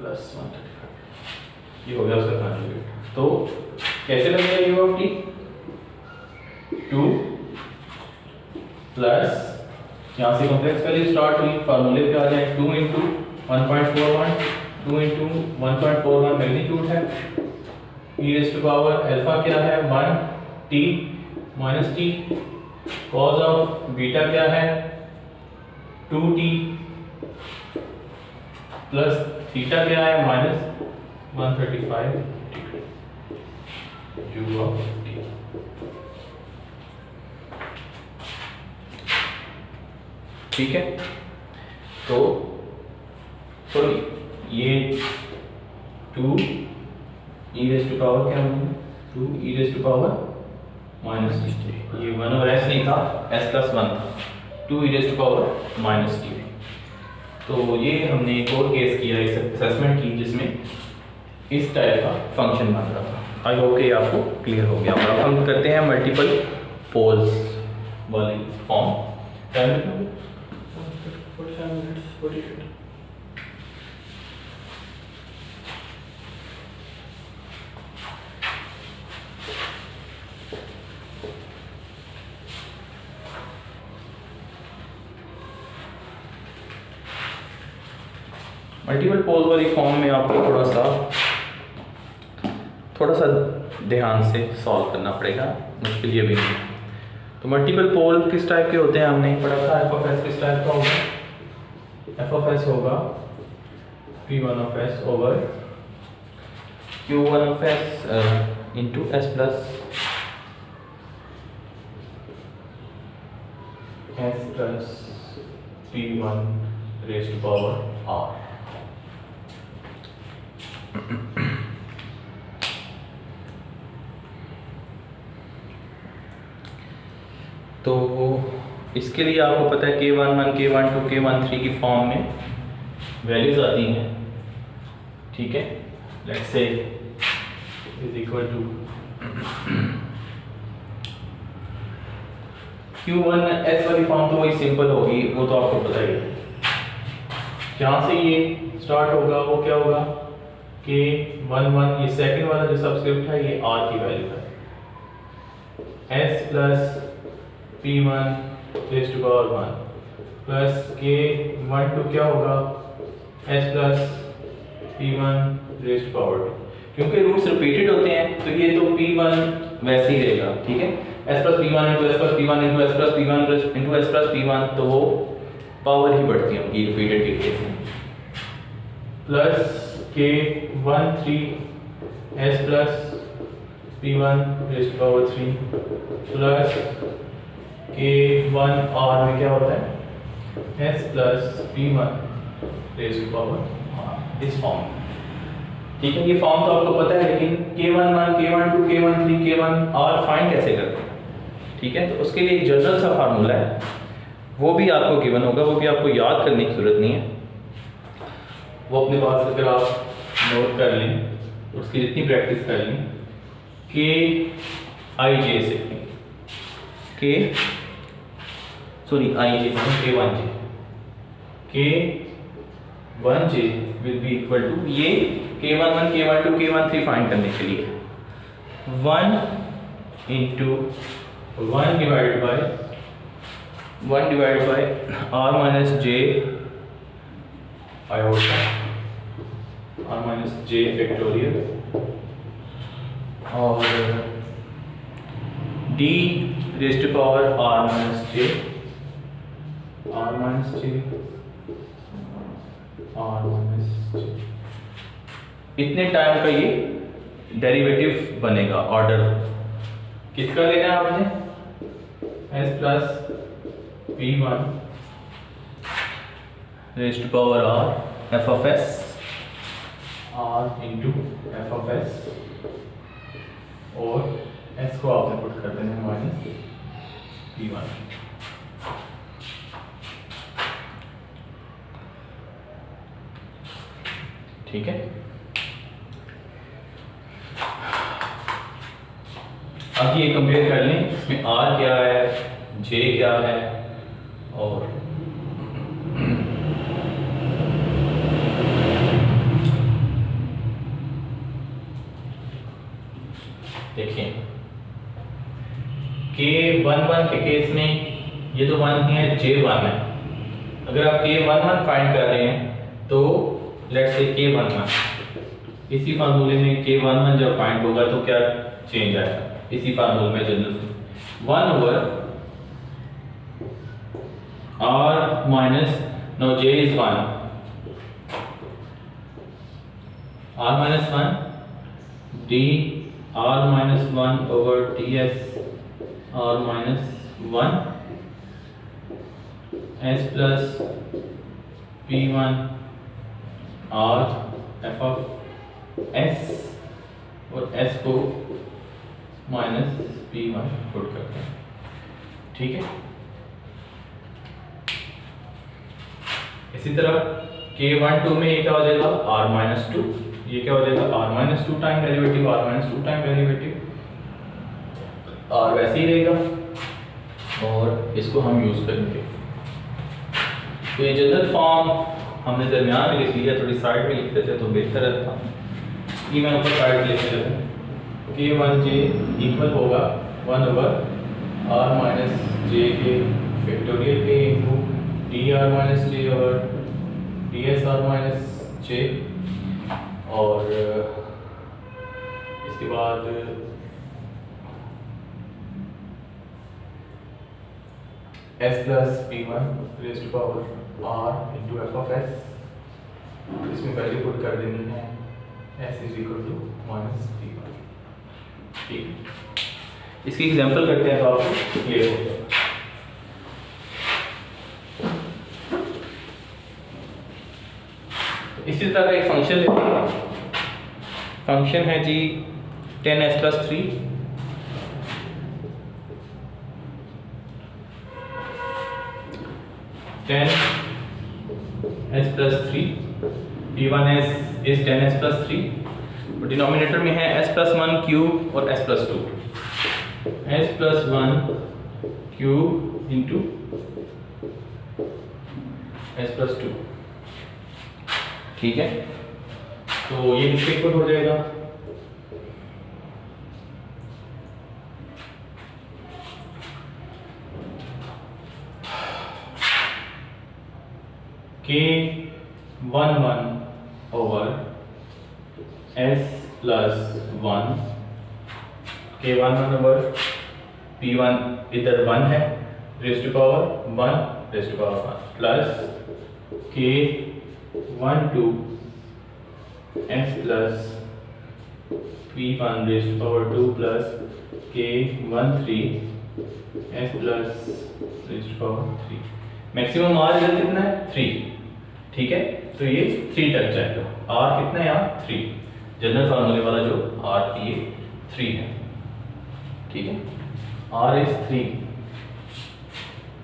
+135। ये हो गया उसका कंजुगेट। तो कैसे लगेगा u ऑफ t? 2 प्लस यहाँ से कॉम्प्लेक्स वैल्यू स्टार्ट हुई, फार्मूले पे आ जाए 2 इंटू 1.41, 2 इंटू 1.41 मैग्नीट्यूड है, e raise to power alpha क्या है 1 t minus t, cos of beta क्या है 2t, प्लस थीटा क्या है -135 u ऑफ t। ठीक है, तो सॉरी ये 2 e रेज़ टू पावर क्या होगी 2 e raise to power -t। ये 1 और s नहीं था, s + 1 था, 2 e raise to power -t। तो ये हमने एक और केस किया, इस असेसमेंट की जिसमें इस टाइप का फंक्शन बन रहा था। आई होप कि आपको क्लियर हो गया। अब हम करते हैं मल्टीपल पोल्स वाली फॉर्म। Time 47 minutes 48। मल्टीपल पोल वाली फॉर्म में आपको थोड़ा सा ध्यान से सॉल्व करना पड़ेगा, मुश्किल ये भी नहीं। तो मल्टीपल पोल किस टाइप के होते हैं हमने पढ़ा था। एफ ऑफ एस किस टाइप का होगा? एफ ऑफ एस होगा P1 of s over Q1 of s into s plus P1 raise to power R। तो इसके लिए आपको पता है K11 K12 K13 की फॉर्म में वैल्यूज आती हैं। ठीक है, let's say is equal to Q1 S वाली फॉर्म तो वही सिंपल होगी, वो तो आपको पता ही है। जहाँ से ये स्टार्ट होगा वो क्या होगा K11, ये सेकंड वाला जो सबस्क्रिप्ट है ये R की वैल्यू है, S plus P1 raise to power 1 plus K12 क्या होगा S plus P1 raise to power 2। क्योंकि रूट्स रिपीटेड होते हैं तो ये तो P1 वैसे ही रहेगा। ठीक है, S plus P1 into S plus P1 into S plus P1 into S plus P1, तो वो पावर ही बढ़ती होगी रिपीटेड के केस में। Plus K13 S plus P1 raise to power 3 plus K1 R में क्या होता है S plus P1 raise to power R, इस फॉर्म। ठीक है, ये फॉर्म तो आपको पता है, लेकिन K11 K12 K13 K1 R find कैसे करते हैं? ठीक है, तो उसके लिए एक जनरल सा फार्मूला है, वो भी आपको गिवन होगा, वो भी आपको याद करने की जरूरत नहीं है। वो अपने पास अगर आप नोट कर लें, उसकी जितनी प्रैक्टिस कर लें, K1j से K1j will be equal to, ये K11 K12 K13 फाइंड करने के लिए 1 into 1 divide by R minus J iota r minus J factorial और d raise to power r minus J r minus J इतने टाइम का ये डेरिवेटिव बनेगा। ऑर्डर किसका लेना है आपने, s plus p1 raise to power r f of s r into F of s और s को आपने पुट कर देना है माइनस p1। ठीक है, अब ये कंपेयर कर लें, इसमें r क्या है, j क्या है और देखिए K11 के केस में ये तो 1 है, J1 है। अगर आप K11 फाइंड कर रहे हैं तो लेट्स से K11 इसी फार्मूले में K11 जब फाइंड होगा तो क्या चेंज आएगा, इसी फार्मूले में general 1 over r minus no j is 1 r minus 1 d r minus 1 over ds r minus 1 s plus p1 r f of s और s को माइनस p1 पुट करते हैं। ठीक है, इसी तरह K12 में ये क्या हो जाएगा, r माइनस 2, ये क्या हो जाएगा r minus 2 time derivative, r minus 2 time derivative, r वैसे ही रहेगा और इसको हम यूज करेंगे। तो ये जनरल फॉर्म हमने दरमियान में लिख लिया, थोड़ी साइड में लिख देते तो बेहतर रहता। ये मैं ऊपर साइड में लिख देता हूँ, K1j इक्वल होगा 1 ओवर r माइनस जे के फैक्टोरियल के into D R minus J over D S R minus J और इसके बाद s plus p1 raise to power r into F of s, इसमें वैल्यू पुट कर देनी है s is equal to minus p1। ठीक, इसकी एग्जांपल करते हैं तो आपको क्लियर हो जाएगा। इसी तरह का एक फंक्शन लेते हैं, फंक्शन है जी 10s plus 3 10s plus 3 p1s is 10s plus 3, denominator में है s प्लस 1 क्यूब और s plus 2, s plus 1 cube into s plus 2। ठीक है, तो ये किसके इक्वल हो जाएगा, K11 over s plus 1, K11 over P1 इधर 1 है raise to power 1 raise to power 1 plus K12 s plus P1 raise to power 2 plus K13 s plus raise to power 3। Maximum r इधर कितना है 3। ठीक है, तो ये 3 तक जाएगा, r कितना है यहाँ 3, जनरल फार्मूले वाला जो r ये 3 है। ठीक है, r इज 3,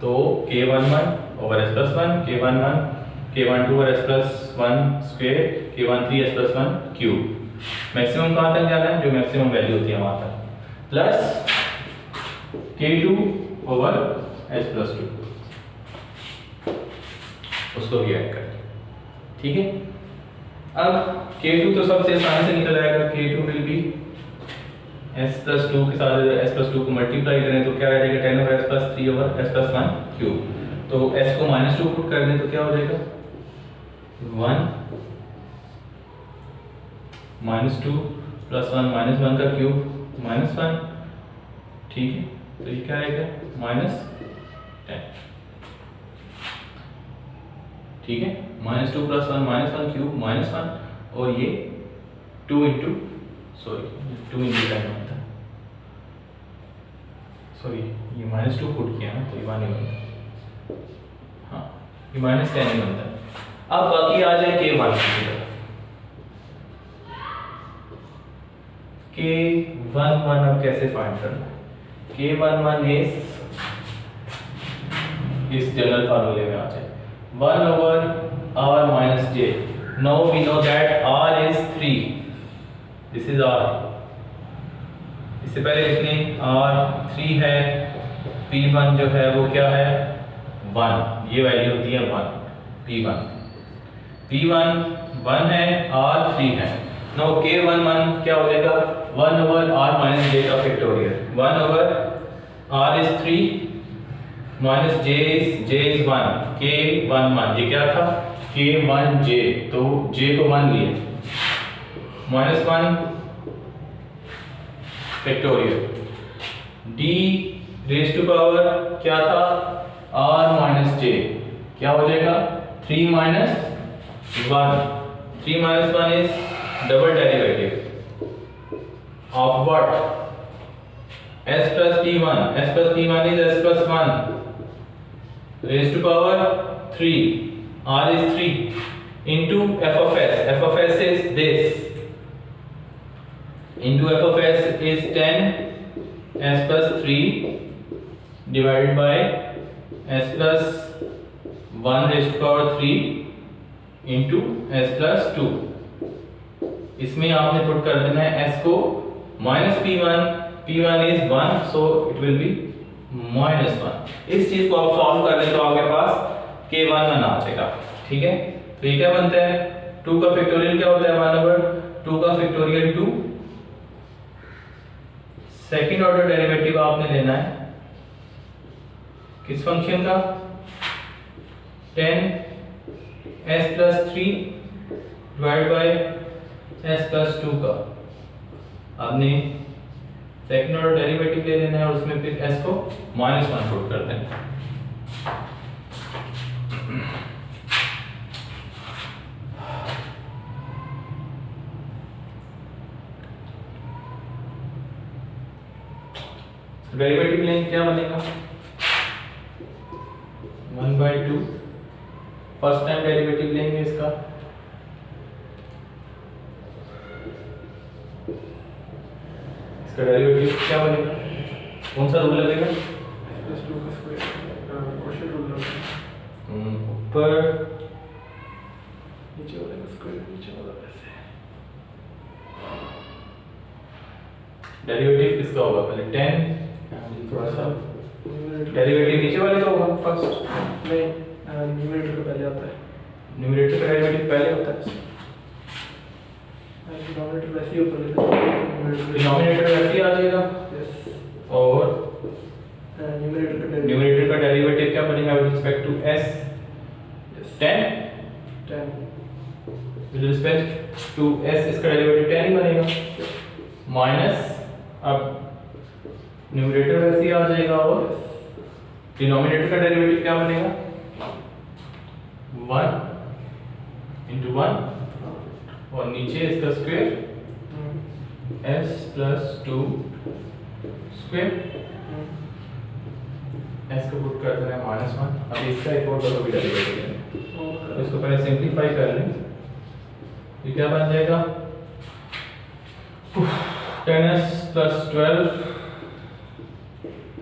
तो K11 over s plus 1, K11 K12 over s plus 1 square, K13 s plus 1 cube. Maximum कहाँ तक जाना है, जो मैक्सिमम वैल्यू होती है वहाँ तक, plus K2 over s plus 2, उसको भी ऐड करें। ठीक है, अब K2 तो सबसे आसानी से निकल आएगा, K2 will be s plus 2 के साथ s प्लस 2 को मल्टीप्लाई करें तो क्या आ जाएगा 10 over s plus 3 over s plus 1 cube. तो s को -2 पुट कर दें तो क्या हो जाएगा 1 -2 + 1 -1 का क्यूब -1, ठीक है। तो ये क्या रहेगा -10, ठीक है। -2 + 1 -1 क्यूब -1, और ये 2 × 10 बनता है, सॉरी ये -2 पुट किया ना, तो ये 1 ही बनता है, हाँ ये -10 ही बनता है। अब बाकी आ जाए K1 की तरफ। K11 अब कैसे फाइंड करना है? K11 इस जनरल फार्मूले में आ जाए 1/r - j। Now we know that r is 3, this is r। इससे पहले लिख लें r 3 है, P1 जो है वो क्या है 1, ये वैल्यू होती है 1, P1 1 है, r 3 है। Now K11 क्या हो जाएगा 1/r - j का factorial, 1/r is 3 minus j is 1, K11 ये क्या था K1j, तो j को 1 लिए, -1 factorial, d raise to power क्या था r - j, क्या हो जाएगा 3 - 1, 3 - 1 is double derivative of what, s plus p1, s plus p1 is s plus 1 raised to power 3, r is 3 into f of s is this, into f of s is 10 s plus 3 divided by s plus 1 raised to power 3 into s plus 2। इसमें आपने पुट कर देना है s को -p1, p1 is 1 so it will be -1। इस चीज को आप सॉल्व कर ले तो आपके पास K11 आ जाएगा, ठीक है। तो ये क्या बनता है 2 का फैक्टोरियल क्या होता है 1/2 का फैक्टोरियल 2, सेकंड ऑर्डर डेरिवेटिव आपने लेना है किस फंक्शन का 10s plus 3 divided by s plus 2 का। आपने सेकंड ऑर्डर डेरिवेटिव ले लेना है और उसमें फिर s को -1 पुट कर देना है। डेरिवेटिव लेंगे क्या बनेगा 1/2, फर्स्ट टाइम डेरिवेटिव लेंगे इसका, इसका डेरिवेटिव क्या बनेगा, कौन सा रूल लगेगा +2 का स्क्वायर क्वोशिएंट रूल लगेगा, ऊपर नीचे वाले का स्क्वायर नीचे वाला ऐसे। डेरिवेटिव किसका होगा पहले 10, थोड़ा सा डेरिवेटिव नीचे वाले का होगा फर्स्ट, नहीं न्यूमरेटर का पहले आता है, न्यूमरेटर का डेरिवेटिव पहले होता है, डिनोमिनेटर वैसे ही ऊपर लेते हैं, डिनोमिनेटर वैसे ही आ जाएगा, यस। और न्यूमरेटर का डेरिवेटिव क्या बनेगा with respect to s 10 with respect to s इसका डेरिवेटिव 10 ही बनेगा, माइनस अब न्यूमरेटर वैसे ही आ जाएगा और डिनोमिनेटर का डेरिवेटिव क्या बनेगा 1 × 1 और नीचे इसका square s plus 2 square, s को पुट कर देना है -1। अब इसका एक और भी डेरिवेटिव लेंगे, तो इसको पहले सिंपलीफाई कर लें, ये क्या बन जाएगा 10s plus 12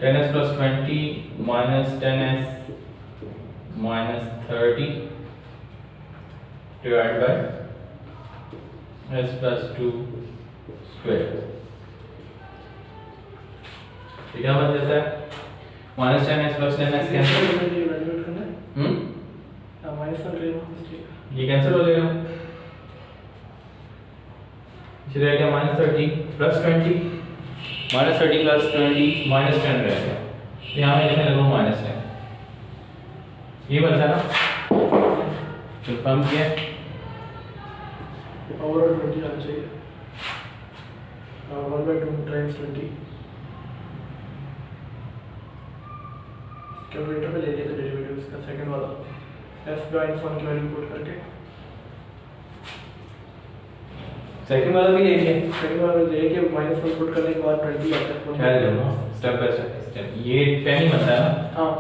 10s plus 20 minus 10s minus 30 divided by s plus 2 square। तो क्या बन जाता है minus 10s plus 10s cancel, ये कैंसिल हो जाएगा, इसे रहेगा -30 plus 20 -30 plus 20 -10 रहेगा, यहाँ में लिखने लगा -10, ये बनता है ना। कंफर्म किया। ओवरऑल 20 आना चाहिए। 1/2 टाइम्स 20। कैलकुलेटर पे ले लिया था डेरिवेटिव इसका सेकंड वाला, f बाइंस 1 की वैल्यू पुट करके। सेकंड वाला भी ले लिया। सेकंड वाला लेके -1 पुट करने के बाद 20 आता है। ख्याल रखना स्टेप बाय स्टेप। ये 10 ही बनता है ना। हाँ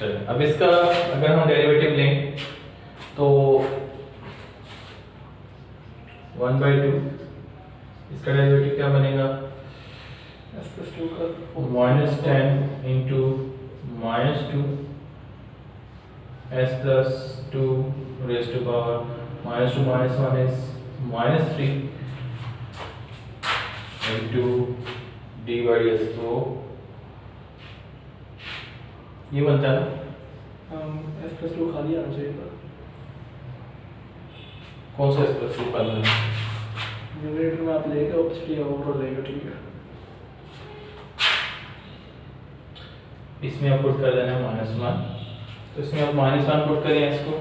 चलिए अब इसका अगर हम डेरिवेटिव लें तो 1/2 इसका डेरिवेटिव क्या बनेगा? s+2 का -10 into -2 s+2 raised to power -2 -1 is -3 into d by s। तो ये बनता है s+2 खाली आना चाहिए था। कौन सा s+2 खाली है? न्यूमरेटर में आप लेके ऑब्जेक्ट या ओवरऑल लेगा, ठीक है। इसमें आप पुट कर देना -1, तो इसमें आप -1 पुट करें इसको,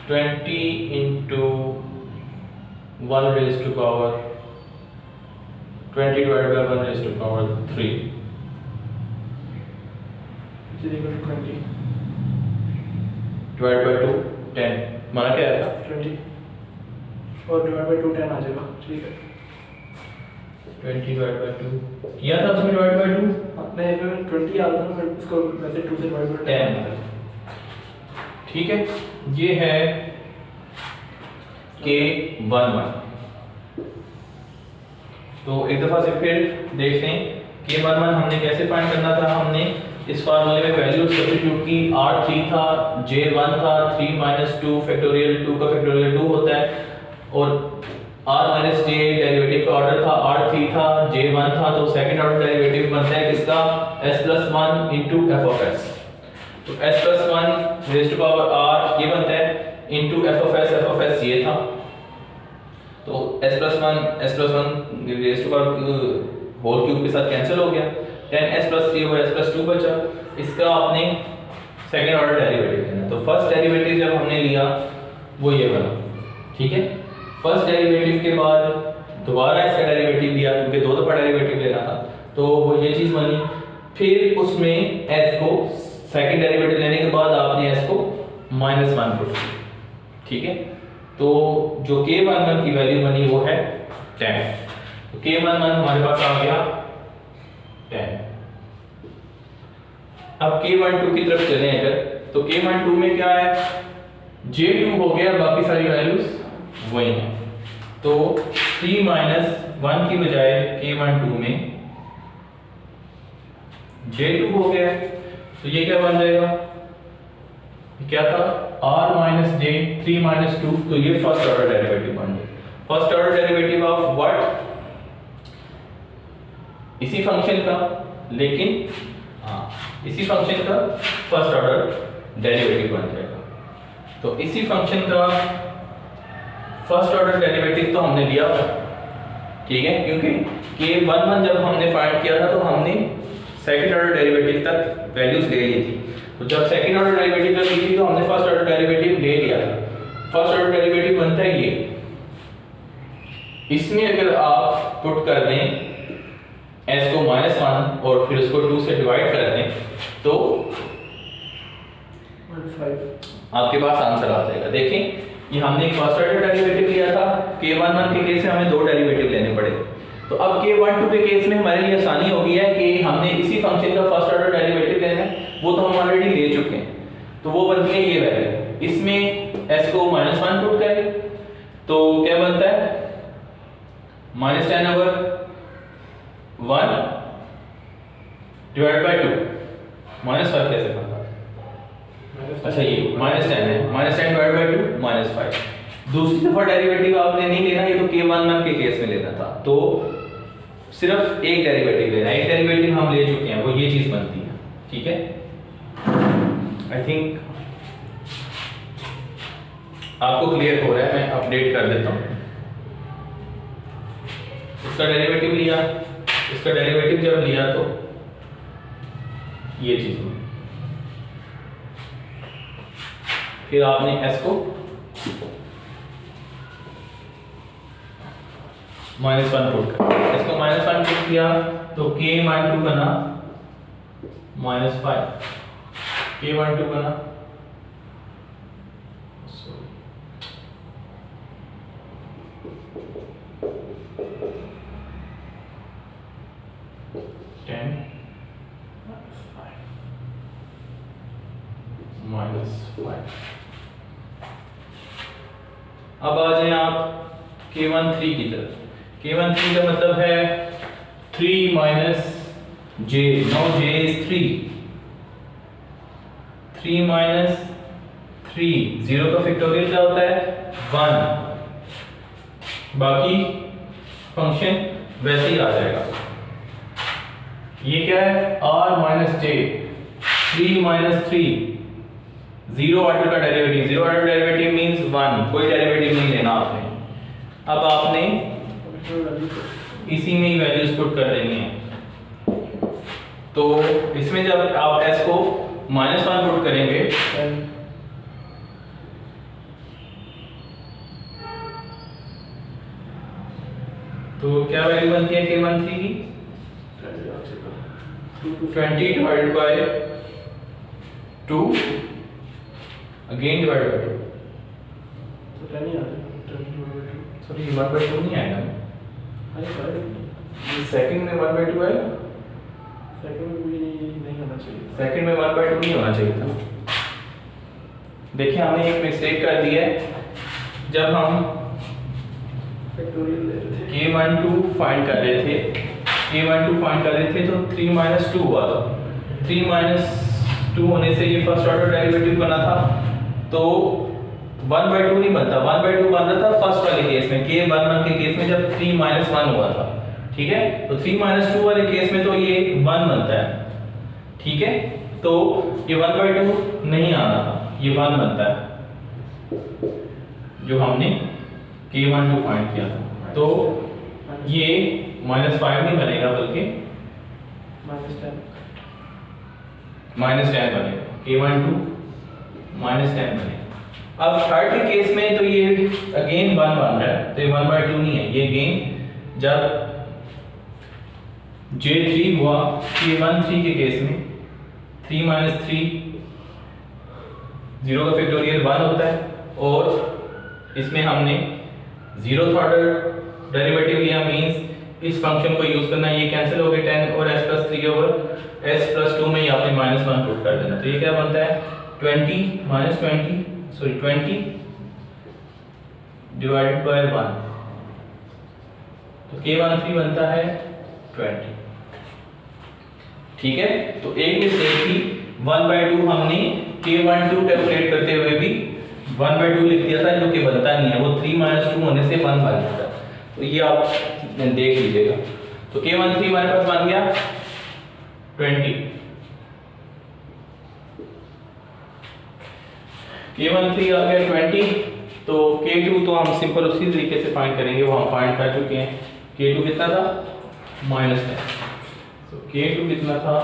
twenty into 1 raised to power 20 divided by 1 raised to power 3 is equal to 20 divided by 2 10 माना क्या आएगा? 20 और डिवाइड बाय 2 10 आ जाएगा, ठीक है। 20 divided by 2 किया था उसमें divided by 2 नहीं इसमें 20 आ रहा था, मैं इसको वैसे 2 से डिवाइड बाय 10, ठीक है। ये है K11। तो एक दफा से फिर देख लें K11 हमने कैसे फाइंड करना था। हमने इस फार्मूले में वैल्यू सब्स्टिट्यूट की। R3 था, J1 था, 3 - 2 फैक्टोरियल 2 का फैक्टोरियल 2 होता है, और R - J डेरिवेटिव का ऑर्डर था, R3 था, J1 था, तो सेकंड ऑर्डर डेरिवेटिव बनता है किसका? s+1 into F of S. तो s+1 raise to power r ये बनता है इंटू एफ ऑफ एस ये था। तो s+1 raise to power whole cube के साथ कैंसिल हो गया, 10s+3 और s+2 बचा। इसका आपने सेकंड ऑर्डर डेरिवेटिव लेना। तो फर्स्ट डेरिवेटिव जब हमने लिया वो ये बना, ठीक है। फर्स्ट डेरिवेटिव के बाद दोबारा इसका डेरिवेटिव लिया क्योंकि दो दफा डेरिवेटिव लेना था, तो वो ये चीज बनी। फिर उसमें s को सेकंड डेरिवेटिव लेने के बाद आपने s को -1 पुट किया, ठीक है। तो जो K11 की वैल्यू बनी वो है 10। तो K11 हमारे पास आ गया 10। अब K12 की तरफ चलें अगर, तो K12 में क्या है? J2 हो गया, बाकी सारी वैल्यूज वही हैं। तो 3 - 1 की बजाय K12 में J2 हो गया, तो ये क्या बन जाएगा? क्या था? R - J 3 - 2, तो ये फर्स्ट ऑर्डर डेरिवेटिव बन गया। First order derivative of what? इसी फंक्शन का, लेकिन इसी फंक्शन का फर्स्ट ऑर्डर डेरिवेटिव बन जाएगा। तो इसी फंक्शन का फर्स्ट ऑर्डर डेरिवेटिव तो हमने लिया था, ठीक है, क्योंकि K11 जब हमने फाइंड किया था तो हमने सेकंड ऑर्डर डेरिवेटिव तक वैल्यूज ले ली थी। तो जब सेकंड ऑर्डर डेरिवेटिव तक ली थी तो हमने फर्स्ट ऑर्डर डेरिवेटिव ले लिया था। फर्स्ट ऑर्डर डेरिवेटिव बनता है ये। इसमें अगर आप पुट कर दें s को -1 और फिर उसको 2 से डिवाइड कर दें तो -5 आपके पास आंसर आ जाएगा। देखें ये हमने एक फर्स्ट ऑर्डर डेरिवेटिव लिया था, K11 के केस में हमें दो डेरिवेटिव लेने पड़े। तो अब K12 के केस में हमारे लिए आसानी हो गई है कि हमने इसी फंक्शन का फर्स्ट ऑर्डर डेरिवेटिव लेना है, वो तो हम ऑलरेडी ले चुके हैं। तो वो बनती है ये वैल्यू। इसमें s को -1 पुट करें तो क्या बनता है? -10/1 डिवाइड बाय 2। -5 कैसे बनता है? अच्छा ये -10 है, -10 डिवाइड बाय 2 -5। दूसरी दफा डेरिवेटिव आपने नहीं लेना, ये तो K11 के केस में लेना था। तो सिर्फ एक डेरिवेटिव लेना, एक डेरिवेटिव हम ले चुके हैं, वो ये चीज बनती है, ठीक है। आई थिंक आपको क्लियर हो रहा है, मैं अपडेट कर देता हूं। इसका डेरिवेटिव लिया इसका डेरिवेटिव जब लिया तो ये चीज हुई। फिर आपने s को -1 पुट कर, इसको -1 पुट किया तो k-2 बना -5, k-2 बना 10 -5। अब आ जाए आप k13 की तरफ। k13 का मतलब है 3 minus j, now j is 3, 3 minus 3, 0 का फैक्टोरियल क्या होता है 1, बाकी फंक्शन वैसे ही आ जाएगा। ये क्या है r minus j, 3 minus 3, 0 order का डेरिवेटिव, 0 ऑर्डर डेरिवेटिव मींस 1, कोई डेरिवेटिव नहीं लेना आपने। अब आपने इसी में ही वैल्यूज पुट कर देनी है। तो इसमें जब आप s को -1 पुट करेंगे तो क्या वैल्यू बनती है k13 की 20 divided by 2 again divided by 2, तो 10 ही आ जाएगा, 10 divided by 2। सॉरी 1/2 नहीं आएगा, ये सेकंड में 1/2 आएगा, सेकंड में भी नहीं होना चाहिए। सेकंड में 1/2 नहीं होना चाहिए था। देखिए हमने एक मिस्टेक कर दी है, जब हम फैक्टोरियल ले रहे थे k12 फाइंड कर रहे थे, तो 3 - 2 हुआ था। 3 - 2 होने से ये फर्स्ट ऑर्डर डेरिवेटिव बना था, तो 1/2 नहीं बनता, 1/2 बन रहा था फर्स्ट वाले केस में, k11 के केस में जब 3 - 1 हुआ था, ठीक है। तो 3 - 2 वाले केस में तो ये 1 बनता है, ठीक है। तो ये 1/2 नहीं आना था, ये 1 बनता है जो हमने k12 फाइंड किया था। तो ये -5 नहीं बनेगा बल्कि -10 -10 बनेगा, k12 -10 बनेगा। अब थर्ड के केस में तो ये अगेन 1 बन रहा है, तो ये 1/2 नहीं है, ये अगेन जब J3 हुआ k13 के केस में 3 - 3, 0 का फैक्टोरियल 1 होता है, और इसमें हमने 0th ऑर्डर डेरिवेटिव लिया, मींस इस फंक्शन को यूज करना, ये कैंसिल हो गए 10 और s+3 ओवर s+2 में ही आपने -1 पुट कर देना। तो ये क्या बनता है 20 डिवाइडेड बाय 1, तो k13 बनता है 20, ठीक है। तो एक मिस्टेक थी, 1/2 हमने k12 कैलकुलेट करते हुए भी 1/2 लिख दिया था, जो कि बनता नहीं है, वो 3 - 2 होने से 1 बन जाता है। तो ये आप देख लीजिएगा। तो k13 हमारे पास बन गया 20, k13 आ गया 20, तो k2 तो हम सिंपल उसी तरीके से फाइंड करेंगे, वो हम फाइंड कर चुके हैं। k2 कितना था -10, तो k2 कितना था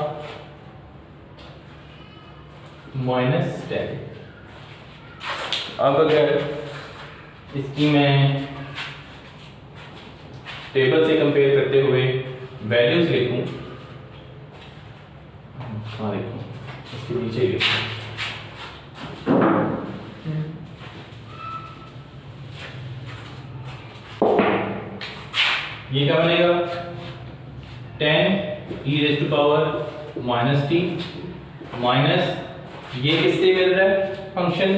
-10। अब अगर इसकी मैं टेबल से कंपेयर करते हुए वैल्यूज लिखूं, हाँ देखो इसके नीचे ही लिखूं, ये क्या बनेगा 10 e⁻t माइनस ये किससे मिल रहा है फंक्शन,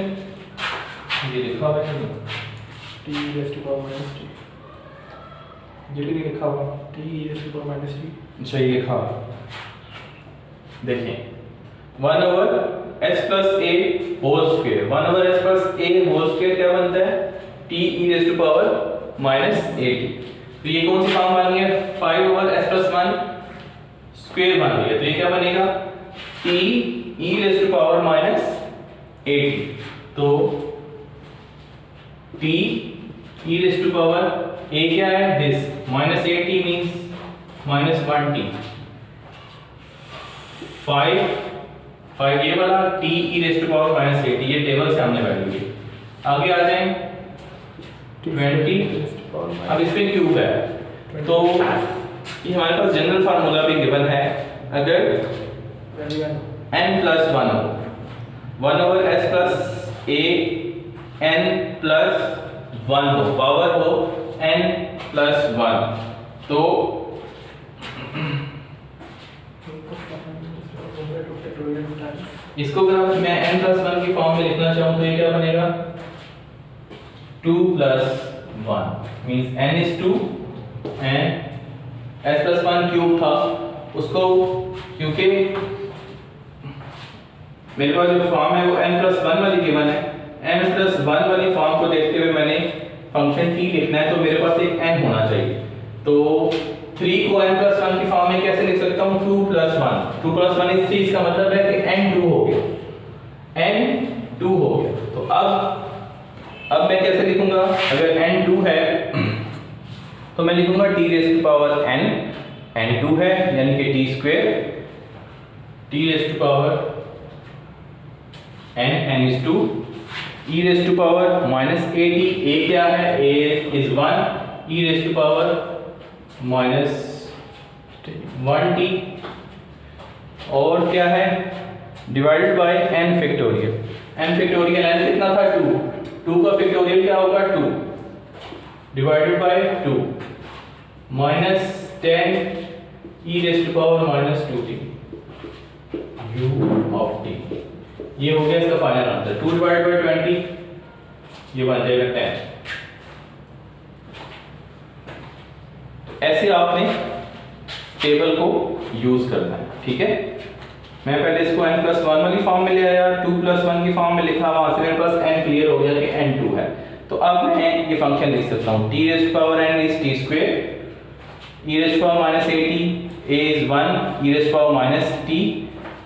ये लिखा हुआ है t e⁻t ये भी लिखा हुआ t e⁻t। अच्छा ये लिखा हुआ, देखिए 1/s+a whole square, 1/s+a whole square क्या बनता है t e⁻at। तो ये कौन सी फॉर्म बन गया 5/s+1 स्क्वायर बन गया, तो ये क्या बनेगा t e⁻at। तो t e⁻a क्या है दिस, -80 मींस माइनस 1t 5 ये वाला t e raise to power minus 8 ये टेबल से हमने वैल्यू ली। आगे आ जाएं 20 अब इस पे क्यूब है तो ये हमारे पास जनरल फार्मूला भी गिवन है। अगर n प्लस 1 हो 1 over s plus a n plus 1 हो पावर हो n प्लस 1 तो इसको अगर मैं n प्लस 1 की फॉर्म में लिखना चाहूँ तो ये क्या बनेगा 2 plus 1 means n is 2 and s plus 1 cube था उसको क्योंकि मेरे पास जो फॉर्म है वो n प्लस 1 वाली गिवन है n प्लस 1 वाली फॉर्म को देखते हुए मैंने फंक्शन t लिखना है तो मेरे पास एक n होना चाहिए। तो 3 को n प्लस 1 की फॉर्म में कैसे लिख सकता हूँ 2 प्लस 1 2 प्लस 1 इज 3 इसका मतलब है कि n 2 हो गया n 2 हो गया। तो अब मैं कैसे लिखूंगा अगर n 2 है तो मैं लिखूंगा t raise to power n 2 है यानी कि t square t raise to power n is 2 e raise to power minus 8t a क्या है a is 1 e raise to power minus 1t और क्या है divided by n factorial n कितना था 2 का फैक्टोरियल क्या होगा 2 divided by 2 minus 10 e raise to power minus 2t u of t ये हो गया इसका फाइनल आंसर 2 डिवाइडेड बाय 20 ये बन जाएगा 10। तो ऐसे आपने टेबल को यूज करना है ठीक है। मैं पहले इसको n प्लस 1 वाली फॉर्म में ले आया 2 प्लस 1 की फॉर्म में लिखा वहां से मेरे पास n क्लियर हो गया कि n 2 है। तो अब मैं ये फंक्शन लिख सकता हूँ t raise to power n is t square e raise to power minus 8t a is 1 e raise to power minus t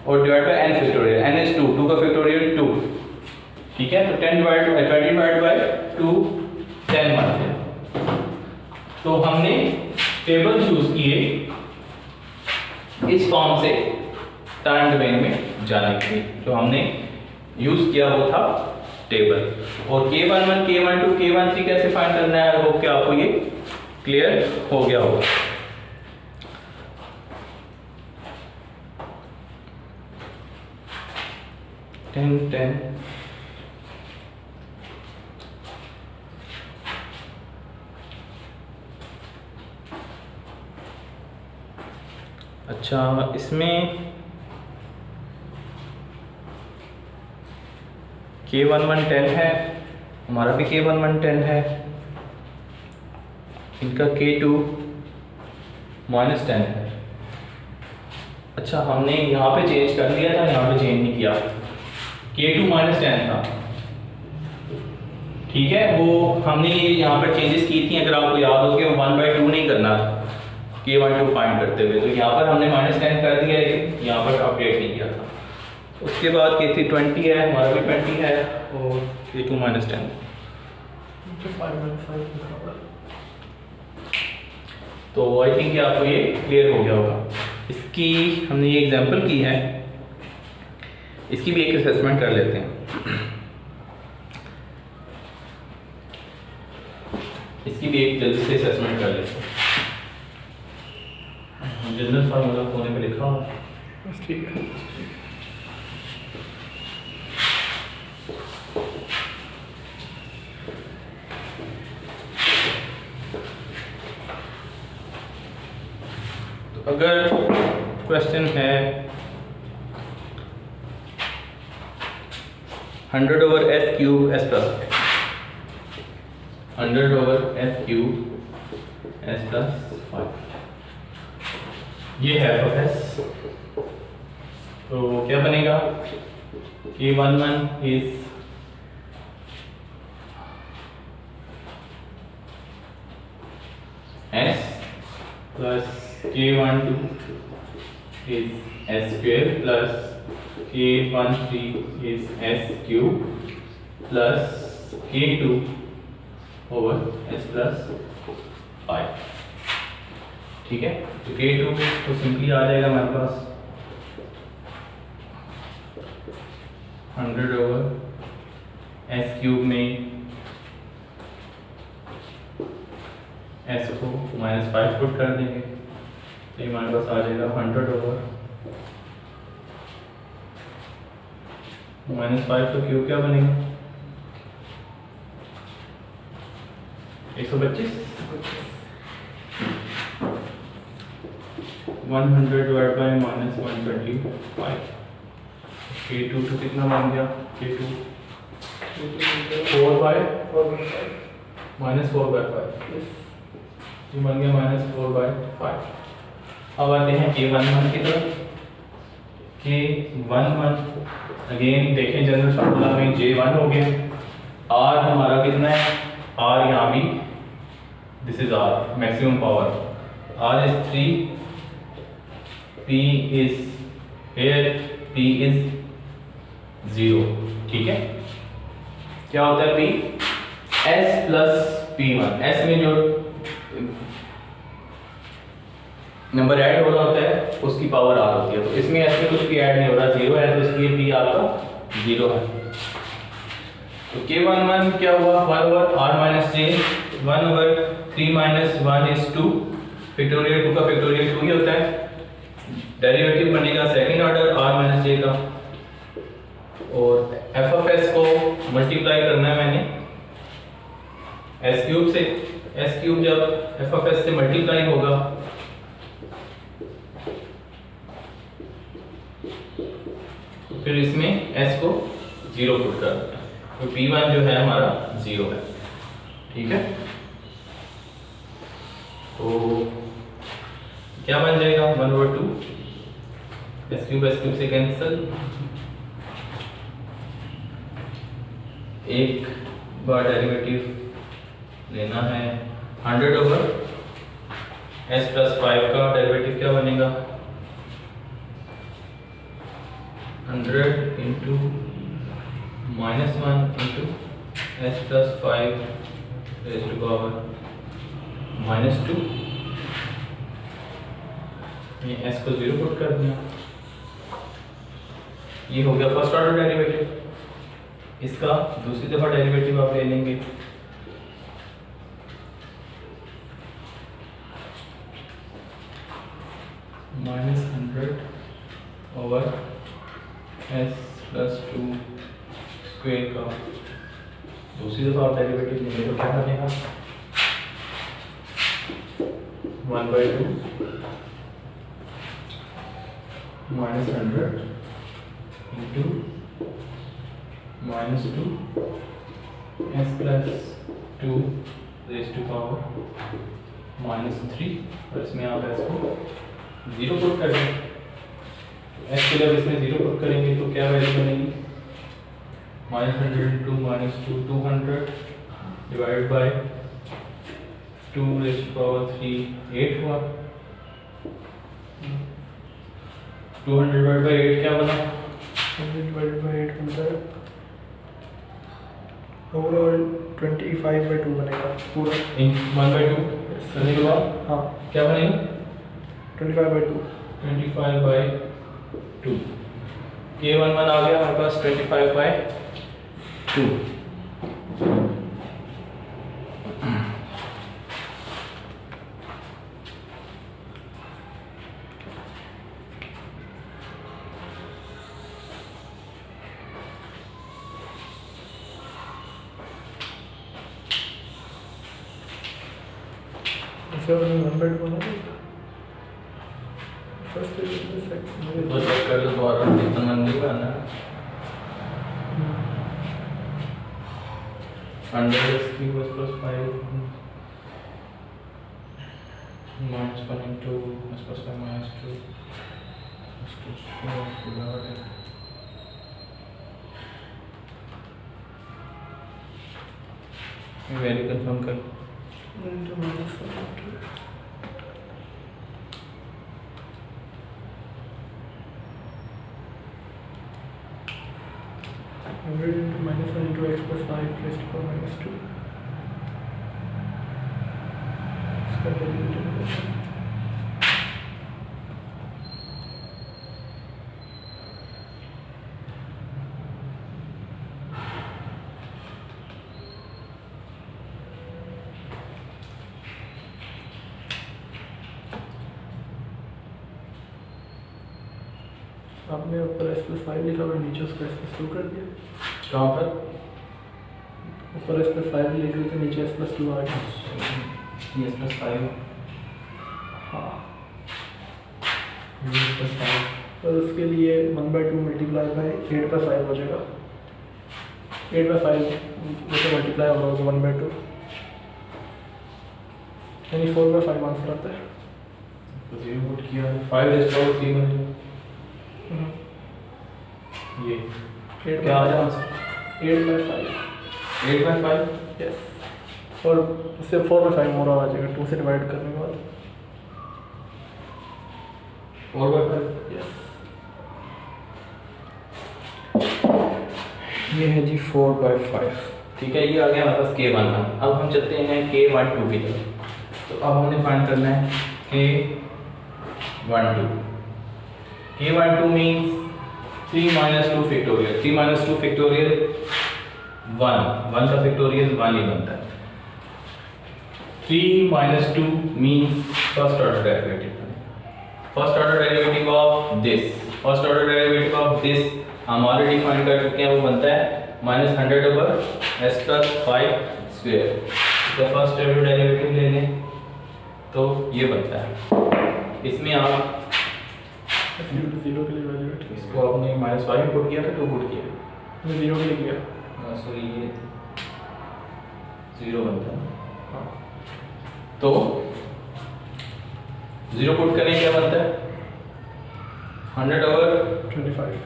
और divide by n factorial n is 2 का फैक्टोरियल 2 ठीक है। तो 10 डिवाइडेड बाय 2 10 बन गया। तो हमने टेबल चूज किए इस फॉर्म से टाइम डोमेन में जाने के लिए जो हमने यूज किया वो था टेबल। और k11 k12 k13 कैसे फाइंड करना है वो क्या आपको ये क्लियर हो गया होगा। टेन अच्छा इसमें k11 10 है हमारा भी k11 10 है इनका k2 माइनस 10 है। अच्छा हमने यहाँ पे चेंज कर दिया था यहाँ पे चेंज नहीं किया k2 माइनस 10 था ठीक है। वो हमने यहाँ पर चेंजेस की थी अगर आपको याद हो कि 1/2 नहीं करना k12 फाइंड करते हुए तो यहाँ पर हमने माइनस 10 कर दिया है यहाँ पर अपडेट नहीं किया था। उसके बाद k3 20 है हमारा भी 20 है और k2 माइनस 10 तो आई थिंक आपको ये क्लियर हो गया होगा। इसकी हमने ये एग्जांपल की है इसकी भी एक असेसमेंट कर लेते हैं। इसकी भी एक जल्दी से असेसमेंट कर लेते हैं। जनरल फार्मूला कोने में लिखा हुआ है ठीक है। तो अगर क्वेश्चन है 100 over s cube s plus 100 over s cube s plus 5 ये है f ऑफ s। तो क्या बनेगा k11 is s plus k12 is s square plus k13 is s cube plus k2 over s plus 5 ठीक है। तो K2 तो सिंपली आ जाएगा हमारे पास 100/s³ में s को -5 पुट कर देंगे तो हमारे पास आ जाएगा 100/-5 तो क्यूब क्या बनेगा 125। 100/-125 K2 तो कितना बन गया K2 4/-4/5 ये बन गया -4/5। अब आते हैं K11 की तरफ। K11 अगेन देखें जनरल फार्मूला में J1 हो गया। R हमारा कितना है R यहाँ भी this is R maximum power R is 3 P is here P is 0 ठीक है। क्या होता है P S plus P1 S में जो नंबर ऐड हो रहा होता है उसकी पावर R होती है। तो इसमें S में कुछ भी ऐड नहीं हो रहा 0 है तो इसलिए P आपका 0 है। तो K11 क्या हुआ 1/r-j 1/3 - 1 is 2 फैक्टोरियल 2 का फैक्टोरियल 2 ही होता है। डेरिवेटिव बनेगा सेकंड ऑर्डर r-j का और f(s) को मल्टीप्लाई करना है मैंने s³ से। s³ जब f(s) से मल्टीप्लाई होगा तो फिर इसमें s को 0 पुट कर देना तो P1 जो है हमारा 0 है ठीक है। तो क्या बन जाएगा 1/2 s³ से कैंसिल। एक बार डेरिवेटिव लेना है 100/s+5 का डेरिवेटिव क्या बनेगा 100 × -1 × s+5 raised to power -2 ये s को 0 पुट कर दिया। ये हो गया फर्स्ट ऑर्डर डेरिवेटिव। इसका दूसरी दफा डेरिवेटिव आप ले लेंगे -100/s+2 स्क्वायर का दूसरी दफा आप डेरिवेटिव लेंगे तो क्या बनेगा 1/2 -100 × -2 s+2 raised to power -3 और इसमें आप s को 0 पुट कर दें। s के जब इसमें 0 पुट करेंगे तो क्या वैल्यू बनेगी -100 × -2 200 divided by 2 raised to power 3 8 हुआ। 200 डिवाइडेड बाय 8 क्या बना 100 divided by 8 बनता है ओवरऑल 25/2 बनेगा पूरा 1/2 करने के बाद हाँ क्या बनेगा 25/2 25/2 K11 आ गया हमारे पास 25/2। ऐसे 1/2 बना फर्स्ट सेकंड तो चेक कर लो दोबारा कितना नहीं बना 100/s³ +5 -1 × s+5 -2 वैल्यू कंफर्म कर into -1 100 into -1 into x+5 raised to power -2 इसका डेरिवेटिव आपने ऊपर S+5 लिखा हुआ है, नीचे उसको S+2 कर दिया। कहाँ पर? ऊपर S+5 लिख रहे थे, नीचे S+2 आ गया। ये S+5, हाँ, ये S+5, और उसके लिए 1/2 मल्टीप्लाई बाई 8/5 हो जाएगा। 8/5 जैसे मल्टीप्लाई होगा तो 1/2, यानी 4/5 आंसर आता है। तो 0 पुट किया, 5^3 बनेगा। ये 8 क्या आ जाए आंसर? 8/5, 8/5, यस। और उससे 4/5 मोर आ जाएगा 2 से डिवाइड करने के बाद। 4/5, यस, ये है जी 4/5। ठीक है, ये आ गया हमारे पास K1। अब हम चलते हैं K12 की तरफ। तो अब हमने फाइंड करना है K12। K12 means 3 - 2 factorial. 3 - 2 factorial 1, 1 का फैक्टोरियल 1 ही बनता है। 3 - 2 means first order derivative. First order derivative of this, first order derivative of this हम ऑलरेडी फाइंड कर चुके हैं, वो बनता है -100/s+5²। तो फर्स्ट ऑर्डर डेरिवेटिव ले लें तो ये बनता है। इसमें आप 0 के लिए वैल्यू इसको आपने -5 पुट किया था, 2 पुट किया? मैं 0 के लिए किया। सॉरी, ये 0 बनता है। हाँ, तो 0 पुट करें क्या बनता है? 100/25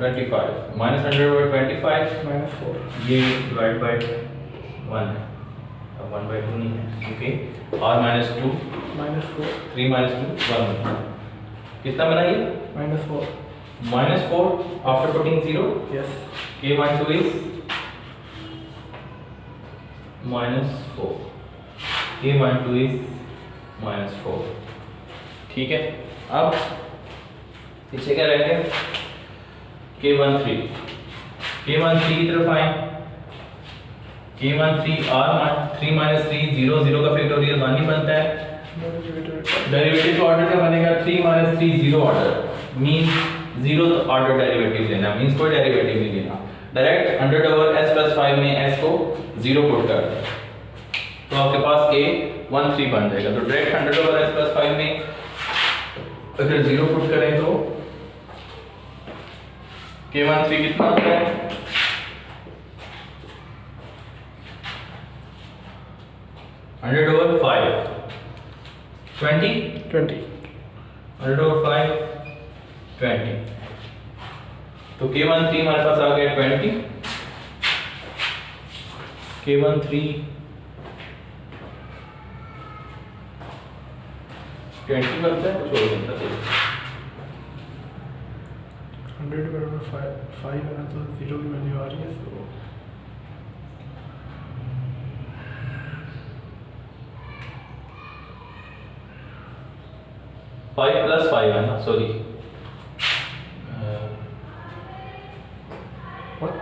25 -100/25 -4, ये डिवाइड बाय 1 है, अब 1/2 नहीं है, ओके। और -2, -4, 3 - 2 1 कितना बना ये? -4, -4 after putting 0। Yes. K12 is -4, K12 is -4। ठीक है, अब पीछे क्या रह गया? K13, K13 की तरफ आए। K13 और 3 - 3 0 0 का फैक्टोरियल 1 ही बनता है। डेरिवेटिव का ऑर्डर क्या बनेगा? 3 - 3 0 ऑर्डर मींस 0 ऑर्डर डेरिवेटिव लेना, मींस कोई डेरिवेटिव नहीं लेना, डायरेक्ट 100/s+5 में s को 0 पुट कर दें तो आपके पास K13 बन जाएगा। तो डायरेक्ट 100/s+5 में अगर 0 पुट करें तो K13 कितना आता है? 100/5 20 100/5 20। तो K13 हमारे पास आ गया 20। K13 20 बनता है, कुछ और बनता है। 100/5 है ना, तो 0 की वैल्यू आ रही है, तो 5 + 5 है ना, सॉरी, what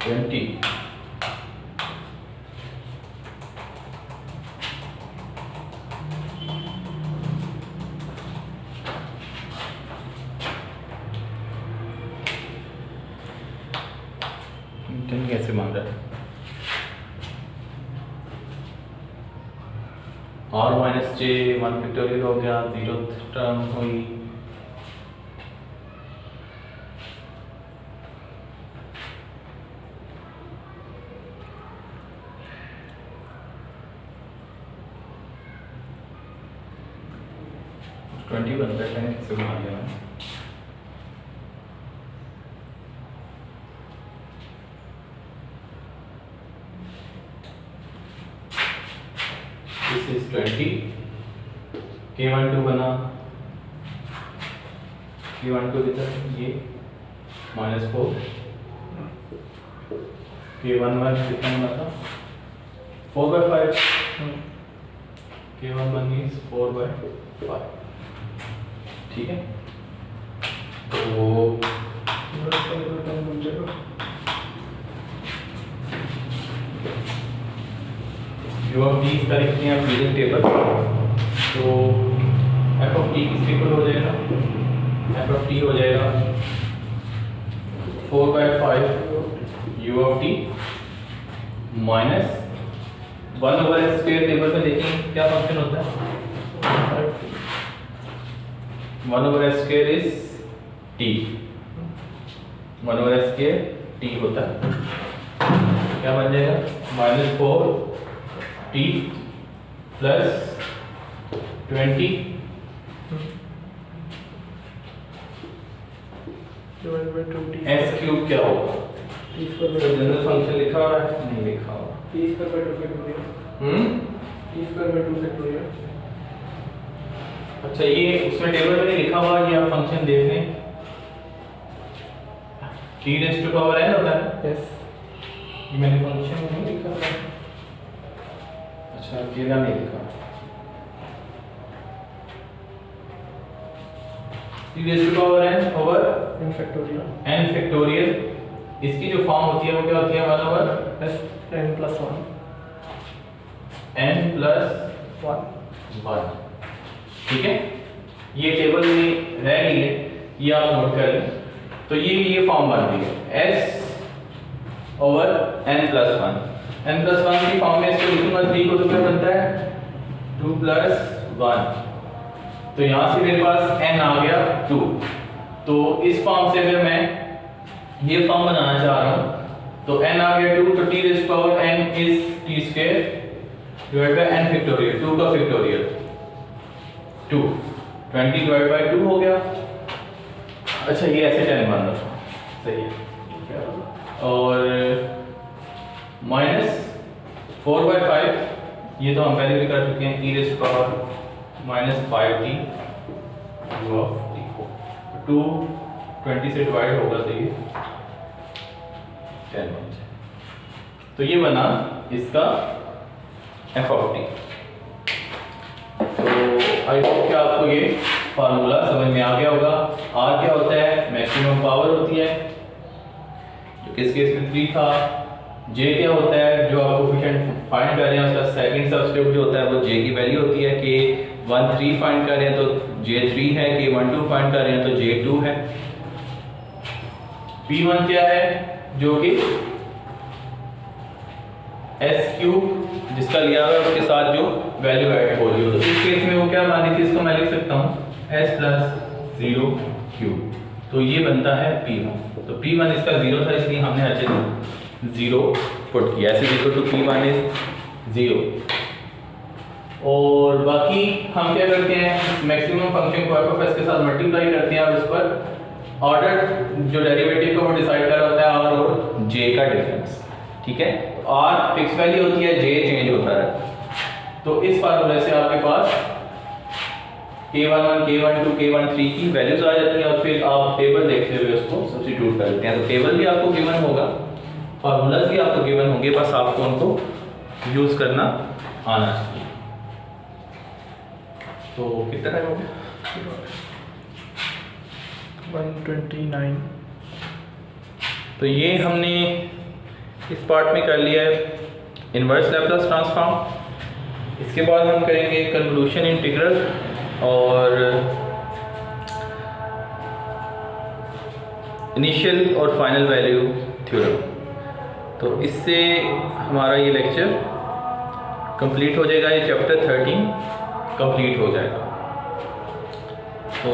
20। कैसे मान रहा है? और -j 1 फैक्टोरियल हो गया, 0 टर्म हुई। ट्वेंटी बनता है, 10 से मान लिया मैंने। This is 20, K12 बना, K12 की तरफ ये -4, K11 कितना बना था? 4/5, K11 is 4/5। ठीक है, तो बन जाएगा। जो अब 20 तारीख की आप रीडिंग टेबल, तो एफ ऑफ टी किसके इक्वल हो जाएगा, एफ ऑफ टी हो जाएगा 4/5 यू ऑफ टी माइनस 1/स्क्वायर। टेबल में देखें क्या फंक्शन होता है, 1/स्क्वायर इज टी, 1/स्क्वायर टी होता है, क्या बन जाएगा -4t प्लस 20 एस क्यूब क्या होगा, जनरल फंक्शन लिखा हुआ है नहीं लिखा हुआ, अच्छा ये उसमें टेबल में नहीं लिखा हुआ, ये आप फंक्शन देख लें, t raise to power n होता है, ये मैंने फंक्शन नहीं लिखा था, अच्छा अकेला नहीं लिखा, t raise to power n over n factorial, इसकी जो फॉर्म होती है वो क्या होती है, 1/n+1 ठीक है, ये टेबल में रह गई है, ये आप नोट कर लें। तो ये फॉर्म बन रही है s ओवर n+1, n+1 की फॉर्म में इसको लिखूंगा 3 को तो क्या बनता है 2 + 1, तो यहाँ से मेरे पास n आ गया 2, तो इस फॉर्म से अगर मैं ये फॉर्म बनाना चाह रहा हूँ तो n आ गया 2, तो t raise to power n is t² divide by n factorial, 2 का फैक्टोरियल 2, 20 डिवाइड बाय 2 हो गया, अच्छा ये ऐसे 10 बन रहा सही है, और -4/5 ये तो हम पहले भी कर चुके हैं, e raise to power -5t u of t, 2 20 से डिवाइड होगा तो ये 10 बन जाए, तो ये बना इसका f ऑफ t। तो आई होप कि आपको ये फार्मूला समझ में आ गया होगा। r क्या होता है, मैक्सिमम पावर होती है, जो किस केस में 3 था, j क्या होता है, जो आप कोफिशिएंट फाइंड कर रहे हैं उसका सेकंड सबस्क्रिप्ट जो होता है वो j की वैल्यू होती है, कि 1 3 फाइंड कर रहे हैं तो j3 है, कि 1 2 फाइंड कर रहे हैं तो j2 है, p1 क्या है जो कि s³ जिसका लिया हुआ है उसके साथ जो वैल्यू ऐड हो रही हो, तो इस केस में वो क्या मानी थी, इसको मैं लिख सकता हूँ s + 0³ तो ये बनता है p1। तो p1 इसका 0 था इसलिए हमने अच्छे 0 पुट किया, ऐसे देखो तो p1 इज 0। और बाकी हम क्या करते हैं, मैक्सिमम फंक्शन को f(s) के साथ मल्टीप्लाई करते हैं और उस पर ऑर्डर जो डेरिवेटिव को वो डिसाइड कर होता है r और j का डिफरेंस, ठीक है, r फिक्स वैल्यू होती है, j चेंज होता है। तो इस फार्मूले से आपके पास k11 k12 k13 की वैल्यूज आ जाती हैं और फिर आप टेबल देखते हुए उसको सब्स्टिट्यूट कर देते हैं, तो टेबल भी आपको गिवन होगा, फार्मूलाज भी आपको गिवन होंगे, बस आपको उनको यूज करना आना चाहिए। तो कितना टाइम हो गया, 129। तो ये हमने इस पार्ट में कर लिया है इन्वर्स लैप्लास ट्रांसफॉर्म। इसके बाद हम करेंगे कन्वोल्यूशन इंटीग्रल और इनिशियल और फाइनल वैल्यू थ्योरम। तो इससे हमारा ये लेक्चर कंप्लीट हो जाएगा, ये चैप्टर 13 कंप्लीट हो जाएगा। तो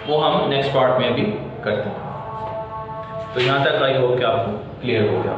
वो हम नेक्स्ट पार्ट में भी करते हैं। तो यहाँ तक आई होप कि आपको क्लियर हो गया।